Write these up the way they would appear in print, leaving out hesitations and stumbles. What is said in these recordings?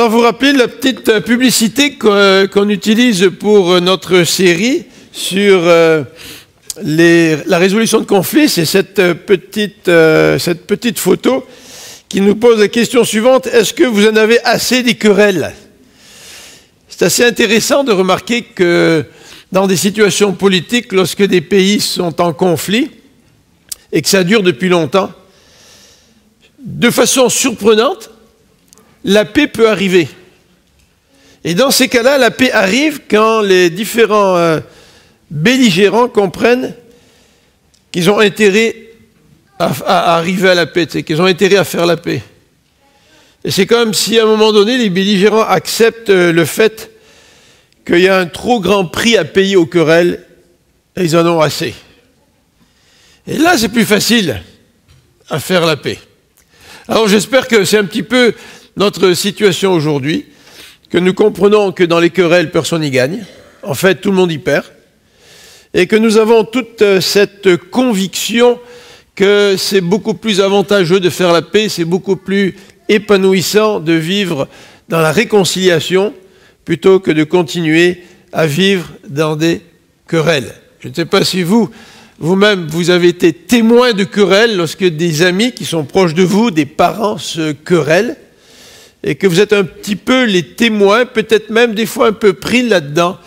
Alors, vous rappelez la petite publicité qu'on utilise pour notre série sur la résolution de conflits. C'est cette petite photo qui nous pose la question suivante. Est-ce que vous en avez assez des querelles? C'est assez intéressant de remarquer que dans des situations politiques, lorsque des pays sont en conflit et que ça dure depuis longtemps, de façon surprenante, la paix peut arriver. Et dans ces cas-là, la paix arrive quand les différents belligérants comprennent qu'ils ont intérêt à arriver à la paix, qu'ils ont intérêt à faire la paix. Et c'est comme si, à un moment donné, les belligérants acceptent le fait qu'il y a un trop grand prix à payer aux querelles et ils en ont assez. Et là, c'est plus facile à faire la paix. Alors j'espère que c'est un petit peu notre situation aujourd'hui, que nous comprenons que dans les querelles, personne n'y gagne. En fait, tout le monde y perd. Et que nous avons toute cette conviction que c'est beaucoup plus avantageux de faire la paix, c'est beaucoup plus épanouissant de vivre dans la réconciliation plutôt que de continuer à vivre dans des querelles. Je ne sais pas si vous-même, vous avez été témoin de querelles lorsque des amis qui sont proches de vous, des parents se querellent, et que vous êtes un petit peu les témoins, peut-être même des fois un peu pris là-dedans.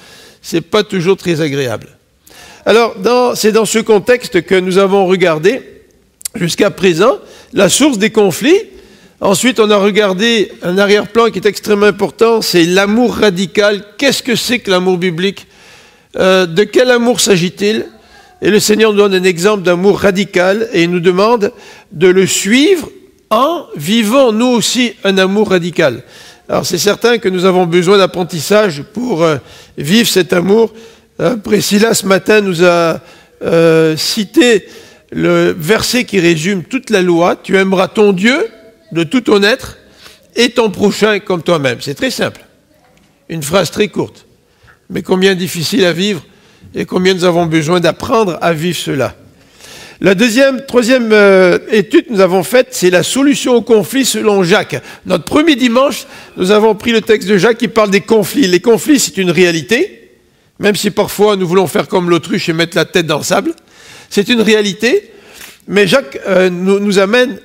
Ce n'est pas toujours très agréable. Alors, c'est dans ce contexte que nous avons regardé, jusqu'à présent, la source des conflits. Ensuite, on a regardé un arrière-plan qui est extrêmement important, c'est l'amour radical. Qu'est-ce que c'est que l'amour biblique? De quel amour s'agit-il? Et le Seigneur nous donne un exemple d'amour radical et il nous demande de le suivre en vivant nous aussi un amour radical. Alors c'est certain que nous avons besoin d'apprentissage pour vivre cet amour. Priscilla ce matin nous a cité le verset qui résume toute la loi. Tu aimeras ton Dieu de tout ton être et ton prochain comme toi-même. C'est très simple. Une phrase très courte. Mais combien difficile à vivre et combien nous avons besoin d'apprendre à vivre cela. La troisième étude que nous avons faite, c'est la solution au conflit selon Jacques. Notre premier dimanche, nous avons pris le texte de Jacques qui parle des conflits. Les conflits, c'est une réalité, même si parfois nous voulons faire comme l'autruche et mettre la tête dans le sable. C'est une réalité, mais Jacques nous amène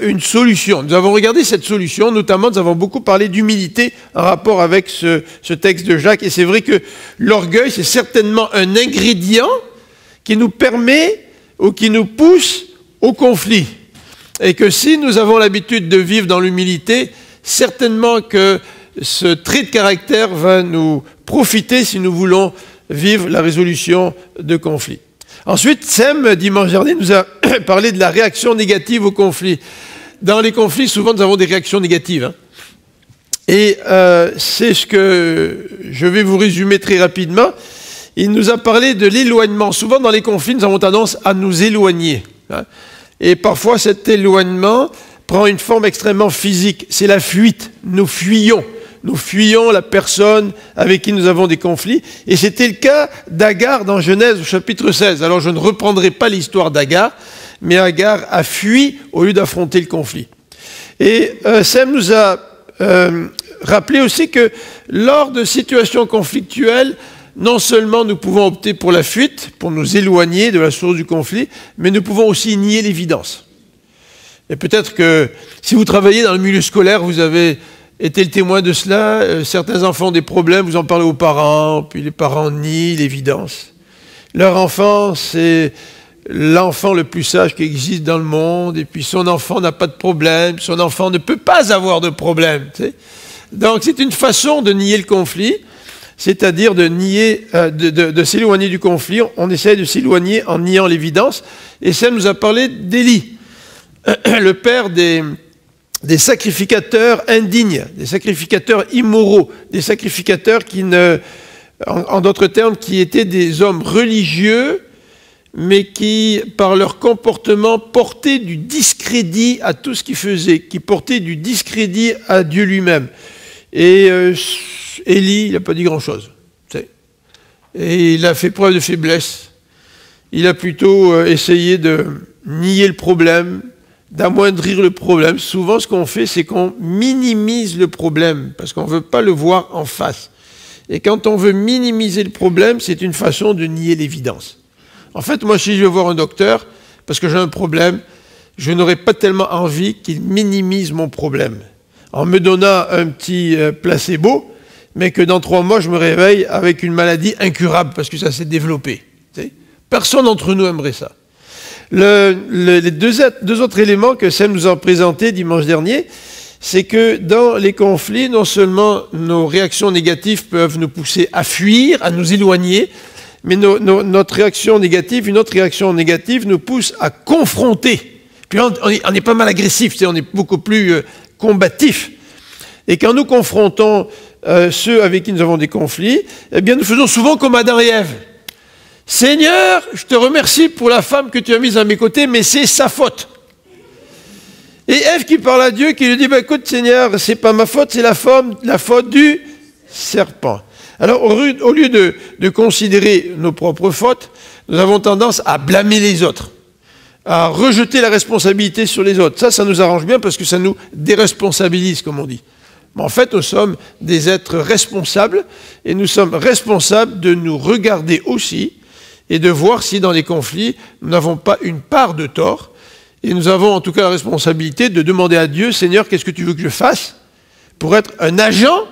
une solution. Nous avons regardé cette solution, notamment nous avons beaucoup parlé d'humilité en rapport avec ce texte de Jacques. Et c'est vrai que l'orgueil, c'est certainement un ingrédient qui nous permet ou qui nous pousse au conflit. Et que si nous avons l'habitude de vivre dans l'humilité, certainement que ce trait de caractère va nous profiter si nous voulons vivre la résolution de conflits. Ensuite, Sem, dimanche dernier, nous a parlé de la réaction négative au conflit. Dans les conflits, souvent, nous avons des réactions négatives. Hein. Et c'est ce que je vais vous résumer très rapidement. Il nous a parlé de l'éloignement. Souvent, dans les conflits, nous avons tendance à nous éloigner. Hein. Et parfois, cet éloignement prend une forme extrêmement physique. C'est la fuite. Nous fuyons. Nous fuyons la personne avec qui nous avons des conflits. Et c'était le cas d'Agar dans Genèse au chapitre 16. Alors je ne reprendrai pas l'histoire d'Agar, mais Agar a fui au lieu d'affronter le conflit. Et Sem nous a rappelé aussi que lors de situations conflictuelles, non seulement nous pouvons opter pour la fuite, pour nous éloigner de la source du conflit, mais nous pouvons aussi nier l'évidence. Et peut-être que si vous travaillez dans le milieu scolaire, vous avez été le témoin de cela. Certains enfants ont des problèmes, vous en parlez aux parents, puis les parents nient l'évidence. Leur enfant, c'est l'enfant le plus sage qui existe dans le monde, et puis son enfant n'a pas de problème, son enfant ne peut pas avoir de problème. Tu sais. Donc c'est une façon de nier le conflit, c'est-à-dire de nier, de s'éloigner du conflit. On essaie de s'éloigner en niant l'évidence. Et ça nous a parlé d'Élie, le père des sacrificateurs indignes, des sacrificateurs immoraux, des sacrificateurs qui en d'autres termes, qui étaient des hommes religieux, mais qui, par leur comportement, portaient du discrédit à tout ce qu'ils faisaient, qui portaient du discrédit à Dieu lui-même. Et Élie, il n'a pas dit grand-chose. Et il a fait preuve de faiblesse. Il a plutôt essayé de nier le problème, d'amoindrir le problème. Souvent, ce qu'on fait, c'est qu'on minimise le problème, parce qu'on ne veut pas le voir en face. Et quand on veut minimiser le problème, c'est une façon de nier l'évidence. En fait, moi, si je vais voir un docteur, parce que j'ai un problème, je n'aurais pas tellement envie qu'il minimise mon problème, en me donnant un petit placebo, mais que dans 3 mois, je me réveille avec une maladie incurable, parce que ça s'est développé. Personne d'entre nous aimerait ça. Les deux autres éléments que Sam nous a présentés dimanche dernier, c'est que dans les conflits, non seulement nos réactions négatives peuvent nous pousser à fuir, à nous éloigner, mais une autre réaction négative nous pousse à confronter. Puis on est pas mal agressif, on est beaucoup plus combatif. Et quand nous confrontons ceux avec qui nous avons des conflits, eh bien nous faisons souvent comme Adam et Ève. Seigneur, je te remercie pour la femme que tu as mise à mes côtés, mais c'est sa faute. Et Ève qui parle à Dieu, qui lui dit, écoute Seigneur, c'est pas ma faute, c'est la faute du serpent. Alors au lieu de considérer nos propres fautes, nous avons tendance à blâmer les autres, à rejeter la responsabilité sur les autres. Ça nous arrange bien parce que ça nous déresponsabilise, comme on dit. Mais en fait, nous sommes des êtres responsables, et nous sommes responsables de nous regarder aussi, et de voir si dans les conflits, nous n'avons pas une part de tort. Et nous avons en tout cas la responsabilité de demander à Dieu, Seigneur, qu'est-ce que tu veux que je fasse pour être un agent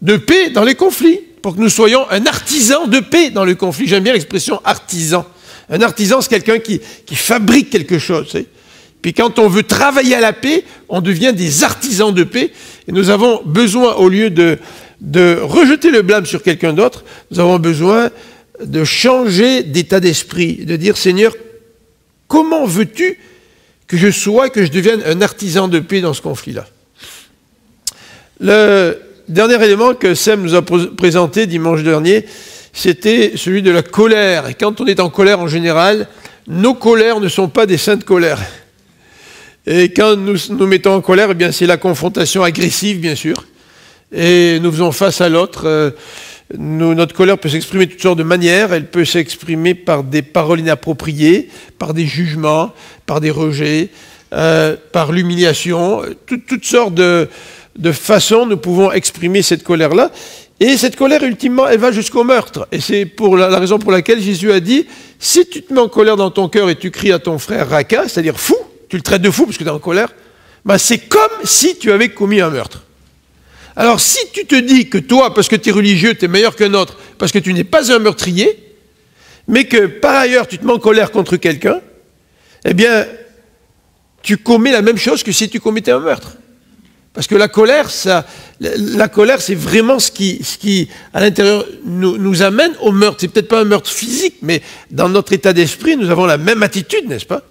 de paix dans les conflits, pour que nous soyons un artisan de paix dans le conflit. J'aime bien l'expression artisan. Un artisan, c'est quelqu'un qui fabrique quelque chose. Tu sais. Puis quand on veut travailler à la paix, on devient des artisans de paix. Et nous avons besoin, au lieu de rejeter le blâme sur quelqu'un d'autre, nous avons besoin de changer d'état d'esprit, de dire, Seigneur, comment veux-tu que je sois, que je devienne un artisan de paix dans ce conflit-là? Le dernier élément que Sam nous a présenté dimanche dernier, c'était celui de la colère. Et quand on est en colère en général, nos colères ne sont pas des saintes colères. Et quand nous nous mettons en colère, eh bien c'est la confrontation agressive, bien sûr. Et nous faisons face à l'autre. Notre colère peut s'exprimer de toutes sortes de manières. Elle peut s'exprimer par des paroles inappropriées, par des jugements, par des rejets, par l'humiliation. Toutes sortes de façons nous pouvons exprimer cette colère-là. Et cette colère, ultimement, elle va jusqu'au meurtre. Et c'est pour la raison pour laquelle Jésus a dit, si tu te mets en colère dans ton cœur et tu cries à ton frère Raka, c'est-à-dire fou, tu le traites de fou parce que tu es en colère, ben c'est comme si tu avais commis un meurtre. Alors, si tu te dis que toi, parce que tu es religieux, tu es meilleur qu'un autre, parce que tu n'es pas un meurtrier, mais que par ailleurs tu te mets en colère contre quelqu'un, eh bien, tu commets la même chose que si tu commettais un meurtre. Parce que la colère, c'est vraiment ce qui à l'intérieur, nous amène au meurtre. C'est peut-être pas un meurtre physique, mais dans notre état d'esprit, nous avons la même attitude, n'est-ce pas?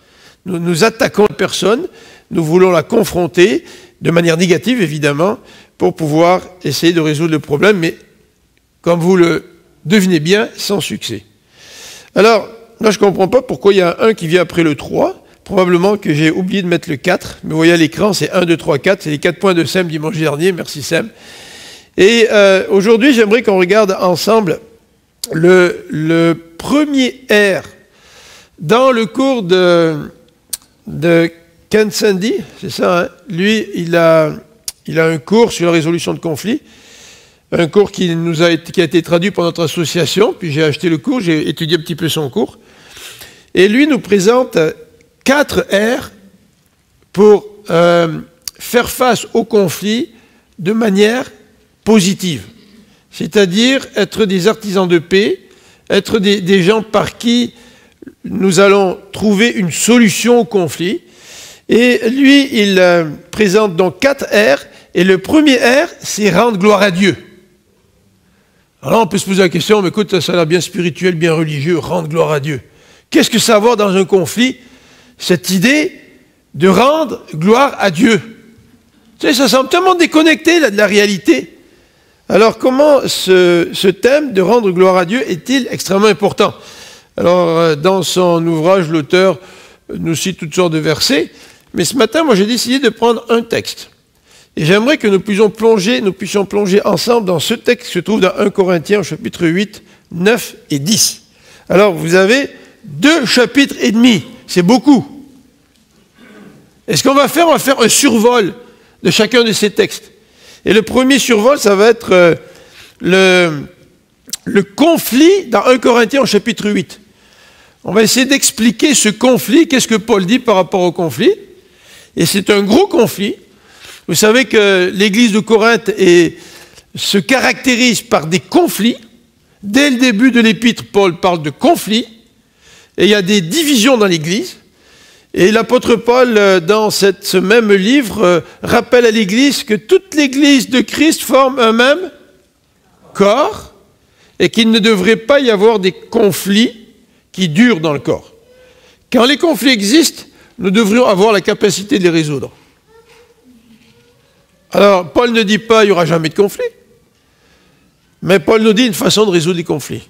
Nous attaquons la personne, nous voulons la confronter, de manière négative, évidemment, pour pouvoir essayer de résoudre le problème, mais comme vous le devinez bien, sans succès. Alors, moi je ne comprends pas pourquoi il y a un 1 qui vient après le 3. Probablement que j'ai oublié de mettre le 4, mais vous voyez à l'écran, c'est 1, 2, 3, 4, c'est les 4 points de Sam dimanche dernier, merci Sam. Et aujourd'hui, j'aimerais qu'on regarde ensemble le premier R dans le cours de Ken Sande, c'est ça, hein? Lui, il a un cours sur la résolution de conflits, un cours qui a été traduit par notre association, puis j'ai acheté le cours, j'ai étudié un petit peu son cours, et lui nous présente 4 R pour faire face au conflit de manière positive, c'est-à-dire être des artisans de paix, être des gens par qui nous allons trouver une solution au conflit. Et lui, il présente donc 4 R, et le premier R, c'est rendre gloire à Dieu. Alors on peut se poser la question, mais écoute, ça a l'air bien spirituel, bien religieux, rendre gloire à Dieu. Qu'est-ce que ça va avoir dans un conflit, cette idée de rendre gloire à Dieu? Tu sais, ça semble tellement déconnecté là, de la réalité. Alors comment ce thème de rendre gloire à Dieu est-il extrêmement important? Alors dans son ouvrage, l'auteur nous cite toutes sortes de versets, mais ce matin, moi j'ai décidé de prendre un texte. Et j'aimerais que nous puissions plonger ensemble dans ce texte qui se trouve dans 1 Corinthiens, chapitre 8, 9 et 10. Alors vous avez 2 chapitres et demi, c'est beaucoup. Et ce qu'on va faire un survol de chacun de ces textes. Et le premier survol, ça va être le conflit dans 1 Corinthiens au chapitre 8. On va essayer d'expliquer ce conflit, qu'est-ce que Paul dit par rapport au conflit. Et c'est un gros conflit. Vous savez que l'église de Corinthe se caractérise par des conflits. Dès le début de l'épître, Paul parle de conflits. Et il y a des divisions dans l'église. Et l'apôtre Paul, dans ce même livre, rappelle à l'église que toute l'église de Christ forme un même corps et qu'il ne devrait pas y avoir des conflits qui durent dans le corps. Quand les conflits existent, nous devrions avoir la capacité de les résoudre. Alors, Paul ne dit pas qu'il n'y aura jamais de conflit, mais Paul nous dit une façon de résoudre les conflits.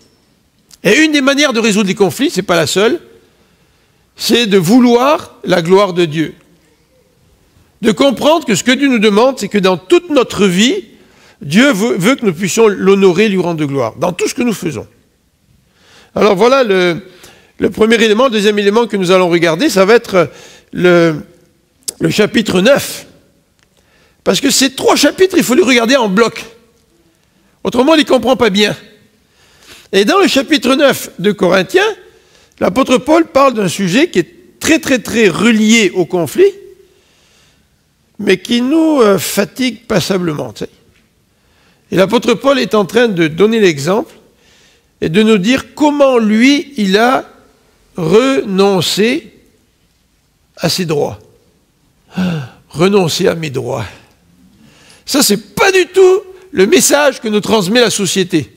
Et une des manières de résoudre les conflits, ce n'est pas la seule, c'est de vouloir la gloire de Dieu. De comprendre que ce que Dieu nous demande, c'est que dans toute notre vie, Dieu veut que nous puissions l'honorer, lui rendre de gloire, dans tout ce que nous faisons. Alors voilà le premier élément. Le deuxième élément que nous allons regarder, ça va être le chapitre 9. Parce que ces 3 chapitres, il faut les regarder en bloc. Autrement, on ne les comprend pas bien. Et dans le chapitre 9 de Corinthiens, l'apôtre Paul parle d'un sujet qui est très, très, très relié au conflit, mais qui nous fatigue passablement. Tu sais. Et l'apôtre Paul est en train de donner l'exemple et de nous dire comment lui, il a renoncé à ses droits. Renoncer à mes droits. Ça, c'est pas du tout le message que nous transmet la société.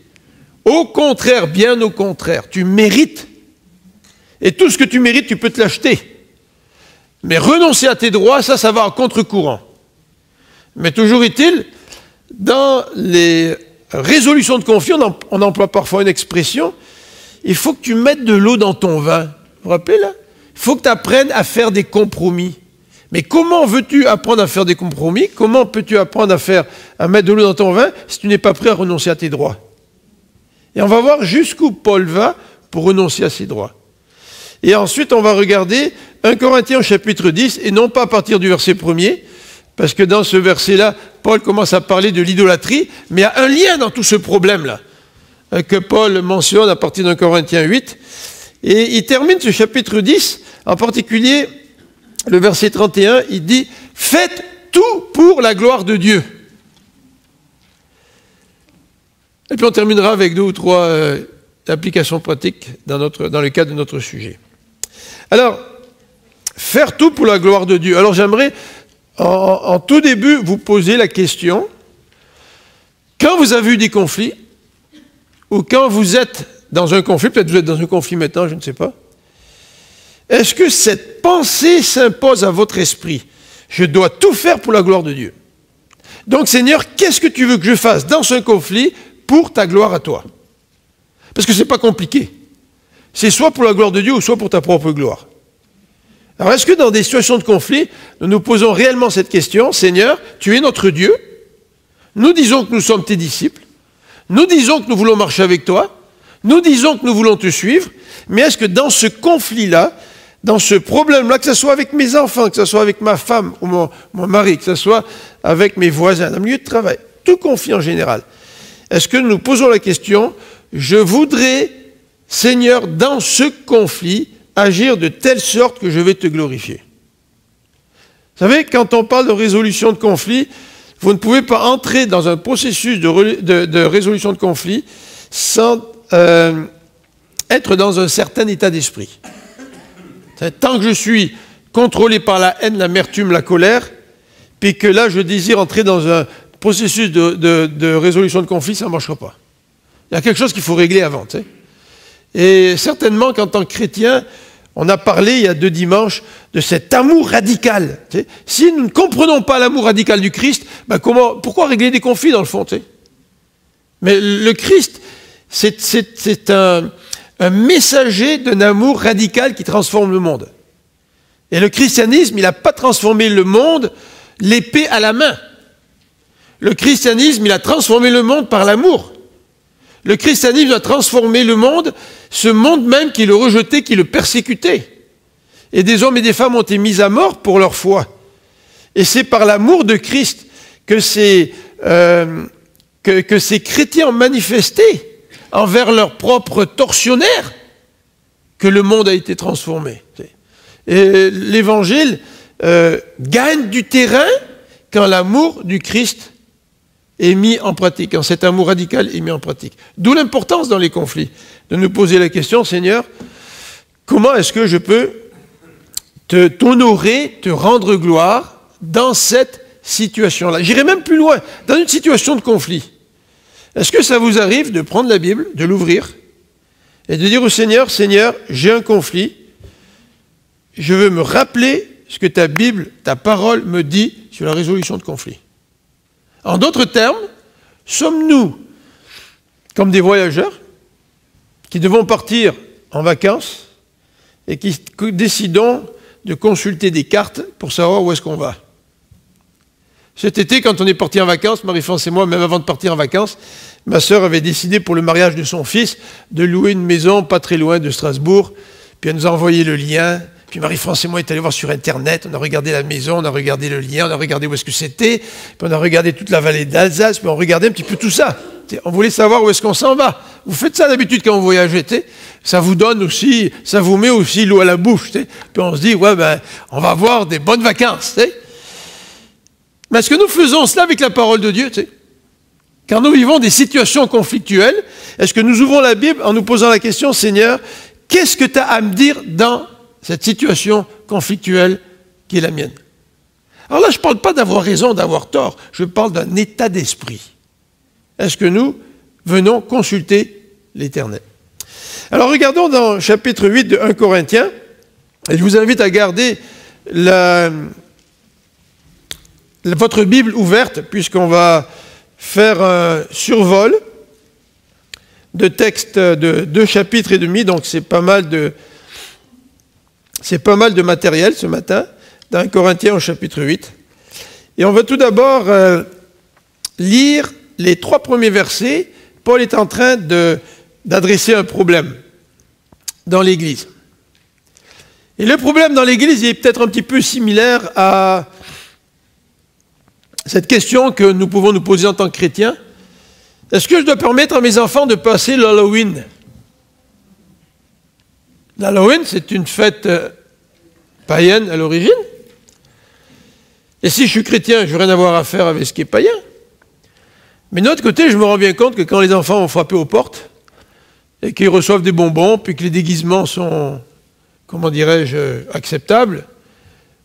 Au contraire, bien au contraire, tu mérites. Et tout ce que tu mérites, tu peux te l'acheter. Mais renoncer à tes droits, ça va en contre-courant. Mais toujours est-il, dans les résolutions de conflit, on emploie parfois une expression, il faut que tu mettes de l'eau dans ton vin. Vous vous rappelez là? Il faut que tu apprennes à faire des compromis. Mais comment veux-tu apprendre à faire des compromis? Comment peux-tu apprendre à mettre de l'eau dans ton vin si tu n'es pas prêt à renoncer à tes droits? Et on va voir jusqu'où Paul va pour renoncer à ses droits. Et ensuite, on va regarder 1 Corinthiens au chapitre 10, et non pas à partir du verset 1er, parce que dans ce verset-là, Paul commence à parler de l'idolâtrie, mais il y a un lien dans tout ce problème-là, que Paul mentionne à partir d'un Corinthiens 8. Et il termine ce chapitre 10, en particulier le verset 31, il dit « Faites tout pour la gloire de Dieu ». Et puis on terminera avec 2 ou 3 applications pratiques dans le cadre de notre sujet. Alors, faire tout pour la gloire de Dieu. Alors j'aimerais, en tout début, vous poser la question, quand vous avez eu des conflits, ou quand vous êtes dans un conflit, peut-être vous êtes dans un conflit maintenant, je ne sais pas, est-ce que cette pensée s'impose à votre esprit? Je dois tout faire pour la gloire de Dieu. Donc Seigneur, qu'est-ce que tu veux que je fasse dans ce conflit pour ta gloire à toi? Parce que ce n'est pas compliqué. C'est soit pour la gloire de Dieu ou soit pour ta propre gloire. Alors est-ce que dans des situations de conflit, nous nous posons réellement cette question, Seigneur, tu es notre Dieu, nous disons que nous sommes tes disciples, nous disons que nous voulons marcher avec toi, nous disons que nous voulons te suivre, mais est-ce que dans ce conflit-là, dans ce problème-là, que ce soit avec mes enfants, que ce soit avec ma femme ou mon mari, que ce soit avec mes voisins, dans le milieu de travail, tout conflit en général, est-ce que nous nous posons la question, je voudrais, Seigneur, dans ce conflit, agir de telle sorte que je vais te glorifier. Vous savez, quand on parle de résolution de conflit, vous ne pouvez pas entrer dans un processus de résolution de conflit sans être dans un certain état d'esprit. Tant que je suis contrôlé par la haine, l'amertume, la colère, puis que là je désire entrer dans un processus de résolution de conflit, ça ne marchera pas. Il y a quelque chose qu'il faut régler avant. Tu sais. Et certainement qu'en tant que chrétien, on a parlé il y a 2 dimanches de cet amour radical. Tu sais. Si nous ne comprenons pas l'amour radical du Christ, ben pourquoi régler des conflits dans le fond tu sais. Mais le Christ, c'est un messager d'un amour radical qui transforme le monde. Et le christianisme, il n'a pas transformé le monde l'épée à la main. Le christianisme, il a transformé le monde par l'amour. Le christianisme a transformé le monde, ce monde même qui le rejetait, qui le persécutait. Et des hommes et des femmes ont été mis à mort pour leur foi. Et c'est par l'amour de Christ que ces chrétiens ont manifesté envers leurs propres tortionnaires que le monde a été transformé. Et l'évangile gagne du terrain quand l'amour du Christ est mis en pratique, quand cet amour radical est mis en pratique. D'où l'importance dans les conflits de nous poser la question, Seigneur, comment est-ce que je peux t'honorer, te rendre gloire dans cette situation-là? J'irai même plus loin, dans une situation de conflit. Est-ce que ça vous arrive de prendre la Bible, de l'ouvrir, et de dire au Seigneur, Seigneur, j'ai un conflit, je veux me rappeler ce que ta Bible, ta parole me dit sur la résolution de conflits. En d'autres termes, sommes-nous comme des voyageurs qui devons partir en vacances et qui décidons de consulter des cartes pour savoir où est-ce qu'on va? Cet été, quand on est parti en vacances, Marie-France et moi, même avant de partir en vacances, ma sœur avait décidé pour le mariage de son fils de louer une maison pas très loin de Strasbourg. Puis elle nous a envoyé le lien. Puis Marie-France et moi, on est allés voir sur Internet. On a regardé la maison, on a regardé le lien, on a regardé où est-ce que c'était. Puis on a regardé toute la vallée d'Alsace. Puis on regardait un petit peu tout ça. On voulait savoir où est-ce qu'on s'en va. Vous faites ça d'habitude quand vous voyagez. Ça vous donne aussi, ça vous met aussi l'eau à la bouche. Puis on se dit, ouais, ben, on va avoir des bonnes vacances. Mais est-ce que nous faisons cela avec la parole de Dieu? Quand nous vivons des situations conflictuelles, est-ce que nous ouvrons la Bible en nous posant la question, Seigneur, qu'est-ce que tu as à me dire dans cette situation conflictuelle qui est la mienne? Alors là, je ne parle pas d'avoir raison, d'avoir tort, je parle d'un état d'esprit. Est-ce que nous venons consulter l'Éternel? Alors regardons dans chapitre 8 de 1 Corinthiens, et je vous invite à garder votre Bible ouverte, puisqu'on va faire un survol de textes de 2 chapitres et demi, donc c'est pas mal de matériel ce matin, dans 1 Corinthiens au chapitre 8. Et on va tout d'abord lire les 3 premiers versets. Paul est en train d'adresser un problème dans l'Église. Et le problème dans l'Église est peut-être un petit peu similaire à cette question que nous pouvons nous poser en tant que chrétiens. Est-ce que je dois permettre à mes enfants de passer l'Halloween? L'Halloween, c'est une fête païenne à l'origine. Et si je suis chrétien, je n'ai rien à voir à faire avec ce qui est païen. Mais de l'autre côté, je me rends bien compte que quand les enfants vont frapper aux portes et qu'ils reçoivent des bonbons, puis que les déguisements sont, comment dirais-je, acceptables,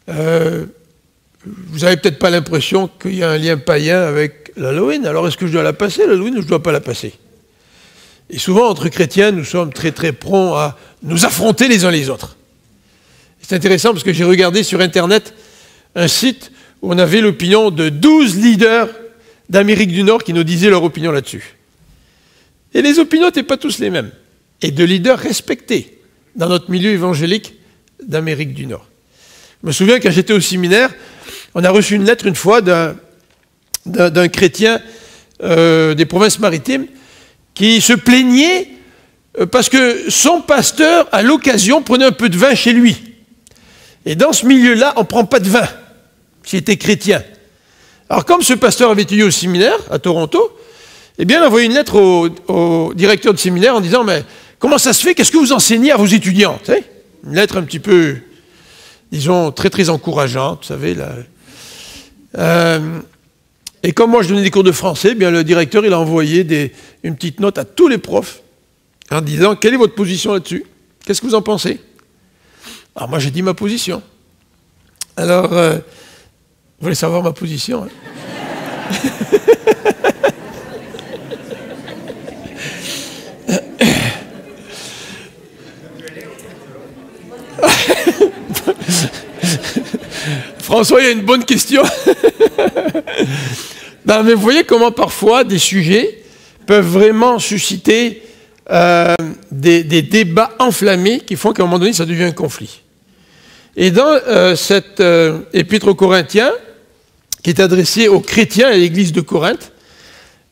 vous n'avez peut-être pas l'impression qu'il y a un lien païen avec l'Halloween. Alors est-ce que je dois la passer, l'Halloween, ou je ne dois pas la passer? Et souvent, entre chrétiens, nous sommes très très prompts à nous affronter les uns les autres. C'est intéressant parce que j'ai regardé sur Internet un site où on avait l'opinion de 12 leaders d'Amérique du Nord qui nous disaient leur opinion là-dessus. Et les opinions n'étaient pas tous les mêmes. Et de leaders respectés dans notre milieu évangélique d'Amérique du Nord. Je me souviens, quand j'étais au séminaire, on a reçu une lettre une fois d'un chrétien des provinces maritimes qui se plaignait parce que son pasteur, à l'occasion, prenait un peu de vin chez lui. Et dans ce milieu-là, on ne prend pas de vin, s'il était chrétien. Alors comme ce pasteur avait étudié au séminaire, à Toronto, eh bien, il a envoyé une lettre au directeur du séminaire en disant « Mais comment ça se fait? Qu'est-ce que vous enseignez à vos étudiants ?» Vous savez, une lettre un petit peu, disons, très très encourageante, vous savez. Là. Et comme moi je donnais des cours de français, eh bien, le directeur il a envoyé une petite note à tous les profs en disant « Quelle est votre position là-dessus? Qu'est-ce que vous en pensez ?» Alors moi j'ai dit ma position. Alors, vous voulez savoir ma position, hein? François, il y a une bonne question. Ben, mais vous voyez comment parfois des sujets peuvent vraiment susciter des débats enflammés qui font qu'à un moment donné, ça devient un conflit. Et dans cette épître aux Corinthiens, qui est adressée aux chrétiens et à l'église de Corinthe,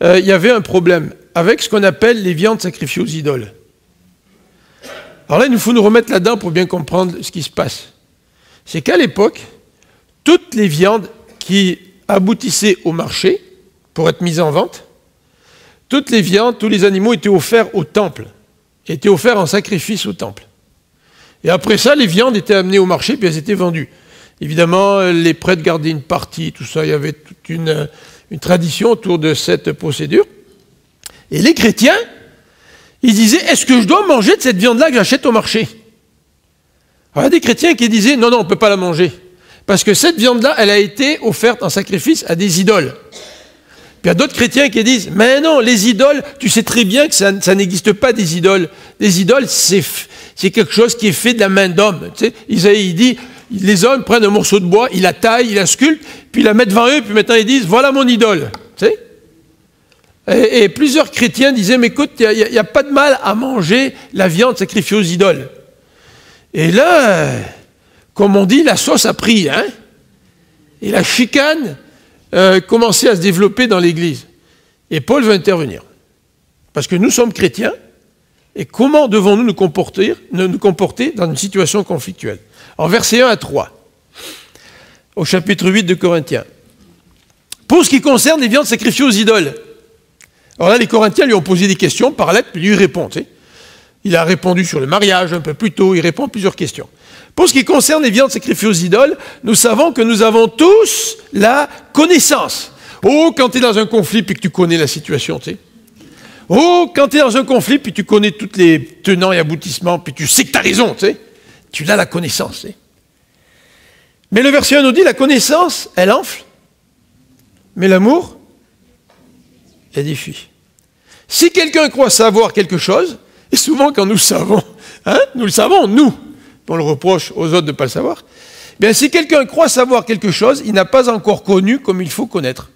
il y avait un problème avec ce qu'on appelle les viandes sacrifiées aux idoles. Alors là, il nous faut nous remettre là-dedans pour bien comprendre ce qui se passe. C'est qu'à l'époque, toutes les viandes qui aboutissaient au marché pour être mises en vente, toutes les viandes, tous les animaux étaient offerts au temple, étaient offerts en sacrifice au temple. Et après ça, les viandes étaient amenées au marché, puis elles étaient vendues. Évidemment, les prêtres gardaient une partie, tout ça, il y avait toute une tradition autour de cette procédure. Et les chrétiens, ils disaient, est-ce que je dois manger de cette viande-là que j'achète au marché? Alors, il y a des chrétiens qui disaient, non, non, on ne peut pas la manger. Parce que cette viande-là, elle a été offerte en sacrifice à des idoles. Puis il y a d'autres chrétiens qui disent, mais non, les idoles, tu sais très bien que ça n'existe pas des idoles. Les idoles, c'est quelque chose qui est fait de la main d'homme. Tu sais, Isaïe, il dit, les hommes prennent un morceau de bois, ils la taillent, ils la sculptent, puis ils la mettent devant eux, puis maintenant ils disent, voilà mon idole. Tu sais? Et plusieurs chrétiens disaient, mais écoute, il n'y a pas de mal à manger la viande sacrifiée aux idoles. Et là, comme on dit, la sauce a pris, hein? Et la chicane commençait à se développer dans l'Église. Et Paul va intervenir. Parce que nous sommes chrétiens, et comment devons-nous nous comporter dans une situation conflictuelle? En versets 1 à 3, au chapitre 8 de Corinthiens. Pour ce qui concerne les viandes sacrifiées aux idoles, alors là, les Corinthiens lui ont posé des questions par lettre, puis lui répond. Tu sais. Il a répondu sur le mariage un peu plus tôt, il répond à plusieurs questions. Pour ce qui concerne les viandes sacrifiées aux idoles, nous savons que nous avons tous la connaissance. Oh, quand tu es dans un conflit, puis que tu connais la situation, tu sais. Oh, quand tu es dans un conflit, puis tu connais tous les tenants et aboutissements, puis tu sais que tu as raison, tu sais. Tu as la connaissance, tu sais. Mais le verset 1 nous dit, la connaissance, elle enfle, mais l'amour édifie. Si quelqu'un croit savoir quelque chose, et souvent quand nous savons, hein, nous le savons, nous, on le reproche aux autres de ne pas le savoir, bien si quelqu'un croit savoir quelque chose, il n'a pas encore connu comme il faut connaître.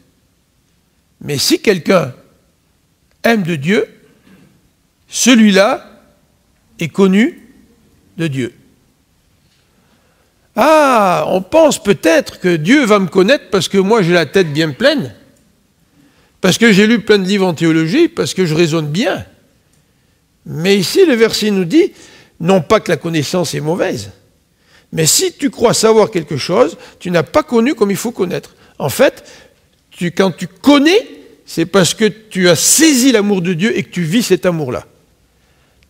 Mais si quelqu'un aime de Dieu, celui-là est connu de Dieu. Ah, on pense peut-être que Dieu va me connaître parce que moi j'ai la tête bien pleine, parce que j'ai lu plein de livres en théologie, parce que je raisonne bien. Mais ici, le verset nous dit, non pas que la connaissance est mauvaise, mais si tu crois savoir quelque chose, tu n'as pas connu comme il faut connaître. En fait, quand tu connais, c'est parce que tu as saisi l'amour de Dieu et que tu vis cet amour-là.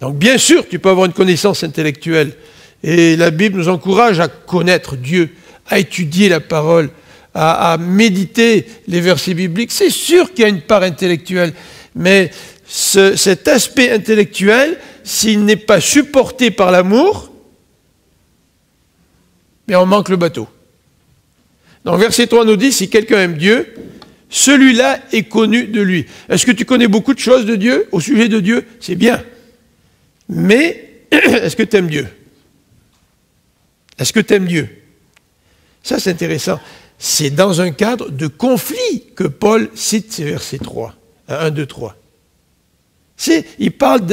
Donc bien sûr, tu peux avoir une connaissance intellectuelle, et la Bible nous encourage à connaître Dieu, à étudier la parole, à méditer les versets bibliques. C'est sûr qu'il y a une part intellectuelle, mais cet aspect intellectuel, s'il n'est pas supporté par l'amour, bien on manque le bateau. Donc verset 3 nous dit, si quelqu'un aime Dieu, celui-là est connu de lui. Est-ce que tu connais beaucoup de choses de Dieu, au sujet de Dieu? C'est bien. Mais, est-ce que tu aimes Dieu? Est-ce que tu aimes Dieu? Ça, c'est intéressant. C'est dans un cadre de conflit que Paul cite ces versets 3, 1, 2, 3. Il parle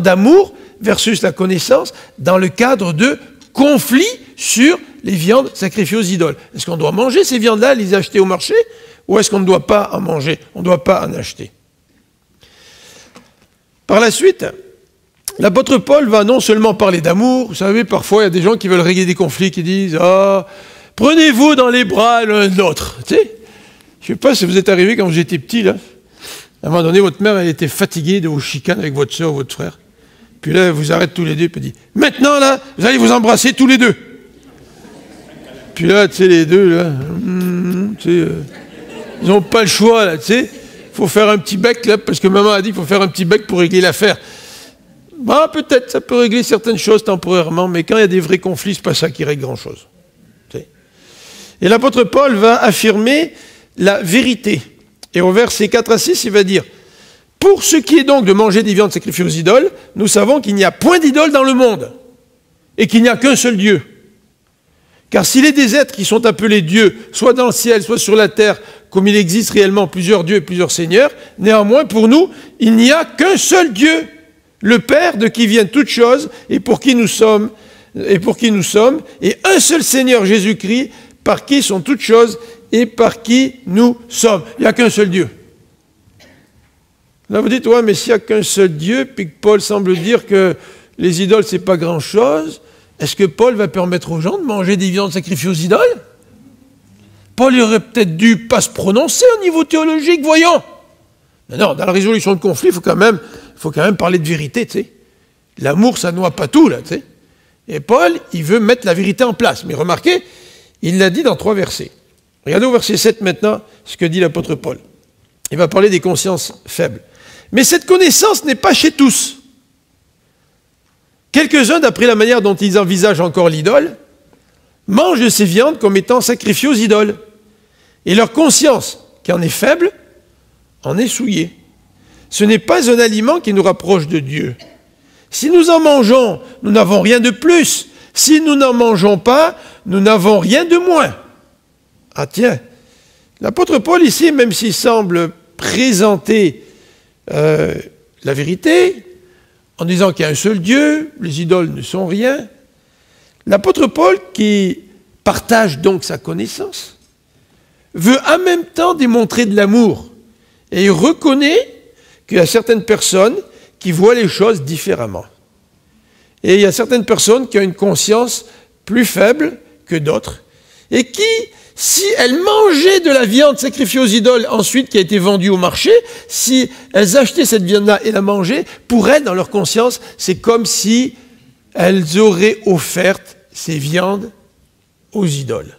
d'amour versus la connaissance dans le cadre de conflit sur les viandes sacrifiées aux idoles. Est-ce qu'on doit manger ces viandes-là, les acheter au marché, ou est-ce qu'on ne doit pas en manger? On ne doit pas en acheter. Par la suite, l'apôtre Paul va non seulement parler d'amour, vous savez, parfois il y a des gens qui veulent régler des conflits, qui disent « Ah, prenez-vous dans les bras l'un de l'autre. » Tu sais, je ne sais pas si vous êtes arrivé quand vous étiez petit, là. À un moment donné, votre mère, elle était fatiguée de vos chicanes avec votre soeur ou votre frère. Puis là, elle vous arrête tous les deux, puis dit « Maintenant, là, vous allez vous embrasser tous les deux. » Puis là, tu sais, les deux, là, tu sais, ils n'ont pas le choix, là, tu sais. Il faut faire un petit bec, là, parce que maman a dit qu'il faut faire un petit bec pour régler l'affaire. Bah, peut-être, ça peut régler certaines choses temporairement, mais quand il y a des vrais conflits, c'est pas ça qui règle grand-chose. Et l'apôtre Paul va affirmer la vérité. Et au verset 4 à 6, il va dire « Pour ce qui est donc de manger des viandes sacrifiées aux idoles, nous savons qu'il n'y a point d'idole dans le monde, et qu'il n'y a qu'un seul Dieu. Car s'il est des êtres qui sont appelés dieux, soit dans le ciel, soit sur la terre, comme il existe réellement plusieurs dieux et plusieurs seigneurs, néanmoins, pour nous, il n'y a qu'un seul Dieu, le Père de qui viennent toutes choses, et pour qui nous sommes, et un seul Seigneur Jésus-Christ, par qui sont toutes choses, et par qui nous sommes. Il n'y a qu'un seul Dieu. Là, vous dites, ouais, mais s'il n'y a qu'un seul Dieu, puis que Paul semble dire que les idoles, c'est pas grand-chose, est-ce que Paul va permettre aux gens de manger des viandes sacrifiées aux idoles? Paul aurait peut-être dû pas se prononcer au niveau théologique, voyons. Mais non, dans la résolution de conflit, il faut quand même parler de vérité, tu sais. L'amour, ça noie pas tout, là, tu sais. Et Paul, il veut mettre la vérité en place. Mais remarquez, il l'a dit dans 3 versets. Regardez au verset 7 maintenant, ce que dit l'apôtre Paul. Il va parler des consciences faibles. Mais cette connaissance n'est pas chez tous. Quelques-uns, d'après la manière dont ils envisagent encore l'idole, mangent de ces viandes comme étant sacrifiées aux idoles. Et leur conscience, qui en est faible, en est souillée. Ce n'est pas un aliment qui nous rapproche de Dieu. Si nous en mangeons, nous n'avons rien de plus. Si nous n'en mangeons pas, nous n'avons rien de moins. Ah tiens, l'apôtre Paul ici, même s'il semble présenter la vérité, en disant qu'il y a un seul Dieu, les idoles ne sont rien, l'apôtre Paul, qui partage donc sa connaissance, veut en même temps démontrer de l'amour. Et il reconnaît qu'il y a certaines personnes qui voient les choses différemment. Et il y a certaines personnes qui ont une conscience plus faible que d'autres, et qui, si elles mangeaient de la viande sacrifiée aux idoles, ensuite qui a été vendue au marché, si elles achetaient cette viande-là et la mangeaient, pour elles, dans leur conscience, c'est comme si elles auraient offert ces viandes aux idoles.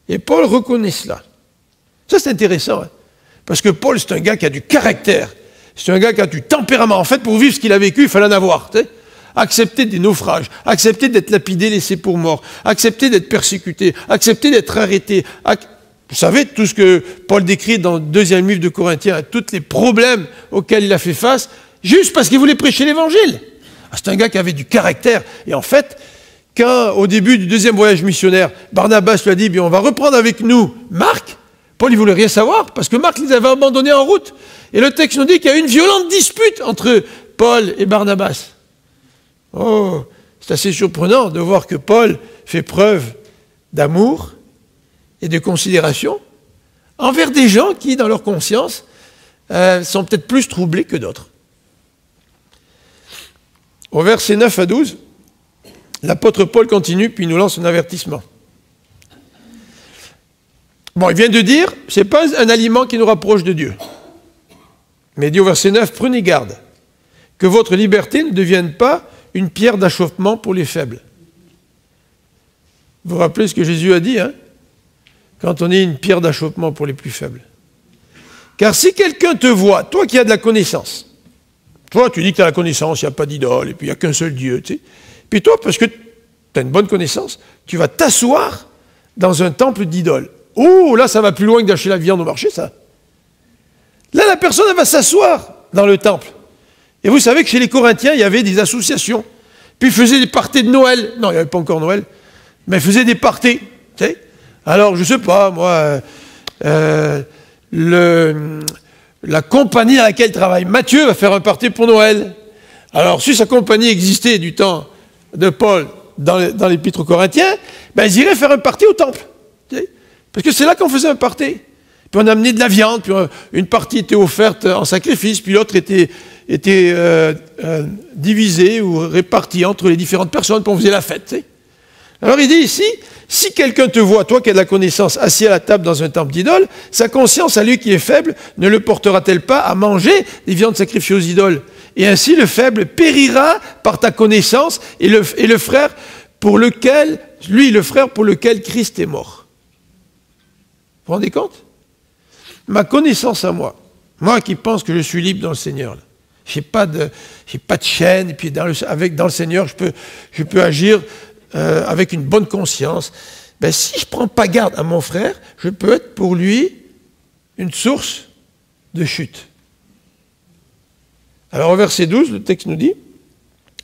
Et Paul reconnaît cela. Ça, c'est intéressant, hein, parce que Paul, c'est un gars qui a du caractère, c'est un gars qui a du tempérament. En fait, pour vivre ce qu'il a vécu, il fallait en avoir, tu sais. Accepter des naufrages, accepter d'être lapidé, laissé pour mort, accepter d'être persécuté, accepter d'être arrêté. Vous savez, tout ce que Paul décrit dans le 2e livre de Corinthiens, tous les problèmes auxquels il a fait face, juste parce qu'il voulait prêcher l'évangile. C'est un gars qui avait du caractère. Et en fait, quand, au début du 2e voyage missionnaire, Barnabas lui a dit, bien, on va reprendre avec nous Marc, Paul, il ne voulait rien savoir, parce que Marc les avait abandonnés en route. Et le texte nous dit qu'il y a eu une violente dispute entre Paul et Barnabas. Oh, c'est assez surprenant de voir que Paul fait preuve d'amour et de considération envers des gens qui, dans leur conscience, sont peut-être plus troublés que d'autres. Au verset 9 à 12, l'apôtre Paul continue, puis il nous lance un avertissement. Bon, il vient de dire, ce n'est pas un aliment qui nous rapproche de Dieu. Mais il dit au verset 9, prenez garde, que votre liberté ne devienne pas une pierre d'achoppement pour les faibles. Vous vous rappelez ce que Jésus a dit, hein, quand on est une pierre d'achoppement pour les plus faibles. Car si quelqu'un te voit, toi qui as de la connaissance, toi tu dis que tu as la connaissance, il n'y a pas d'idole, et puis il n'y a qu'un seul Dieu, tu sais. Puis toi, parce que tu as une bonne connaissance, tu vas t'asseoir dans un temple d'idole. Oh, là ça va plus loin que d'acheter la viande au marché, ça. Là la personne, elle va s'asseoir dans le temple. Et vous savez que chez les Corinthiens, il y avait des associations. Puis ils faisaient des parties de Noël. Non, il n'y avait pas encore Noël. Mais ils faisaient des parties. Tu sais. Alors, je ne sais pas, moi, la compagnie à laquelle travaille Matthieu va faire un party pour Noël. Alors, si sa compagnie existait du temps de Paul dans l'épître aux Corinthiens, ben, ils iraient faire un party au temple. Tu sais. Parce que c'est là qu'on faisait un party. Puis on amenait de la viande, puis une partie était offerte en sacrifice, puis l'autre était divisée ou répartie entre les différentes personnes, puis on faisait la fête. Tu sais. Alors il dit ici, si quelqu'un te voit, toi qui as de la connaissance, assis à la table dans un temple d'idole, sa conscience à lui qui est faible ne le portera-t-elle pas à manger des viandes sacrifiées aux idoles? Et ainsi le faible périra par ta connaissance et le frère pour lequel Christ est mort. Vous vous rendez compte? Ma connaissance à moi qui pense que je suis libre dans le Seigneur, je n'ai pas de chaîne, et puis dans le Seigneur, je peux agir avec une bonne conscience. Ben, si je ne prends pas garde à mon frère, je peux être pour lui une source de chute. Alors au verset 12, le texte nous dit,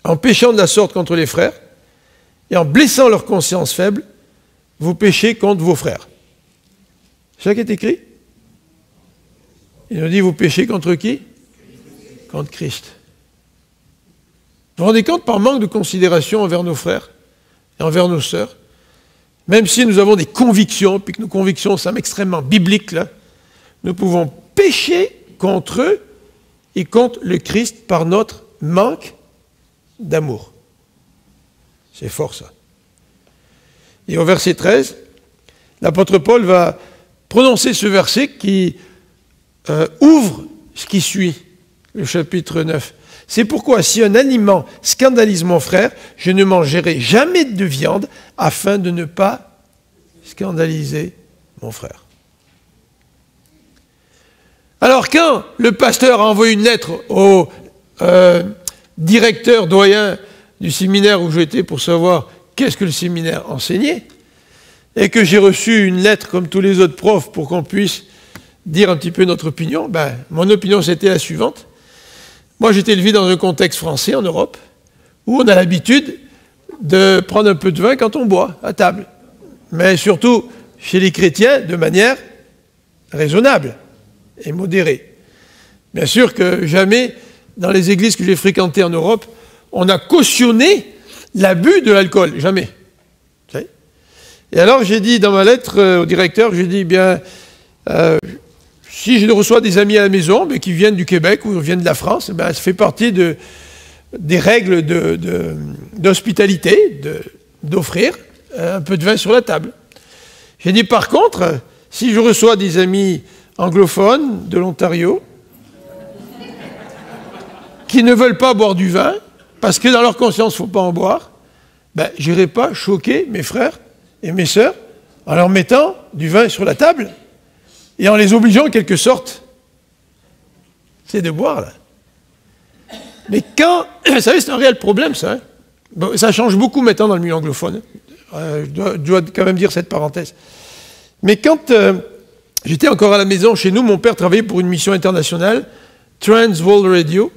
en péchant de la sorte contre les frères, et en blessant leur conscience faible, vous péchez contre vos frères. C'est ça qui est écrit? Il nous dit, vous péchez contre qui? Contre Christ. Vous vous rendez compte, par manque de considération envers nos frères et envers nos sœurs, même si nous avons des convictions, puis que nos convictions sont extrêmement bibliques, là, nous pouvons pécher contre eux et contre le Christ par notre manque d'amour. C'est fort, ça. Et au verset 13, l'apôtre Paul va prononcer ce verset qui ouvre ce qui suit, le chapitre 9. C'est pourquoi, si un aliment scandalise mon frère, je ne mangerai jamais de viande afin de ne pas scandaliser mon frère. Alors, quand le pasteur a envoyé une lettre au directeur doyen du séminaire où j'étais pour savoir qu'est-ce que le séminaire enseignait, et que j'ai reçu une lettre comme tous les autres profs pour qu'on puisse dire un petit peu notre opinion, mon opinion c'était la suivante. Moi j'étais élevé dans un contexte français en Europe, où on a l'habitude de prendre un peu de vin quand on boit à table, mais surtout chez les chrétiens de manière raisonnable et modérée. Bien sûr que jamais, dans les églises que j'ai fréquentées en Europe, on a cautionné l'abus de l'alcool, jamais. Et alors j'ai dit dans ma lettre au directeur, j'ai dit, si je reçois des amis à la maison qui viennent du Québec ou viennent de la France, ça fait partie des règles d'hospitalité, d'offrir un peu de vin sur la table. J'ai dit par contre, si je reçois des amis anglophones de l'Ontario qui ne veulent pas boire du vin, parce que dans leur conscience, il ne faut pas en boire, je n'irai pas choquer mes frères et mes sœurs en leur mettant du vin sur la table et en les obligeant en quelque sorte, c'est de boire là. Mais quand, vous savez, c'est un réel problème ça. Ça change beaucoup maintenant dans le milieu anglophone. Je dois quand même dire cette parenthèse. Mais quand j'étais encore à la maison chez nous, mon père travaillait pour une mission internationale, Trans World Radio,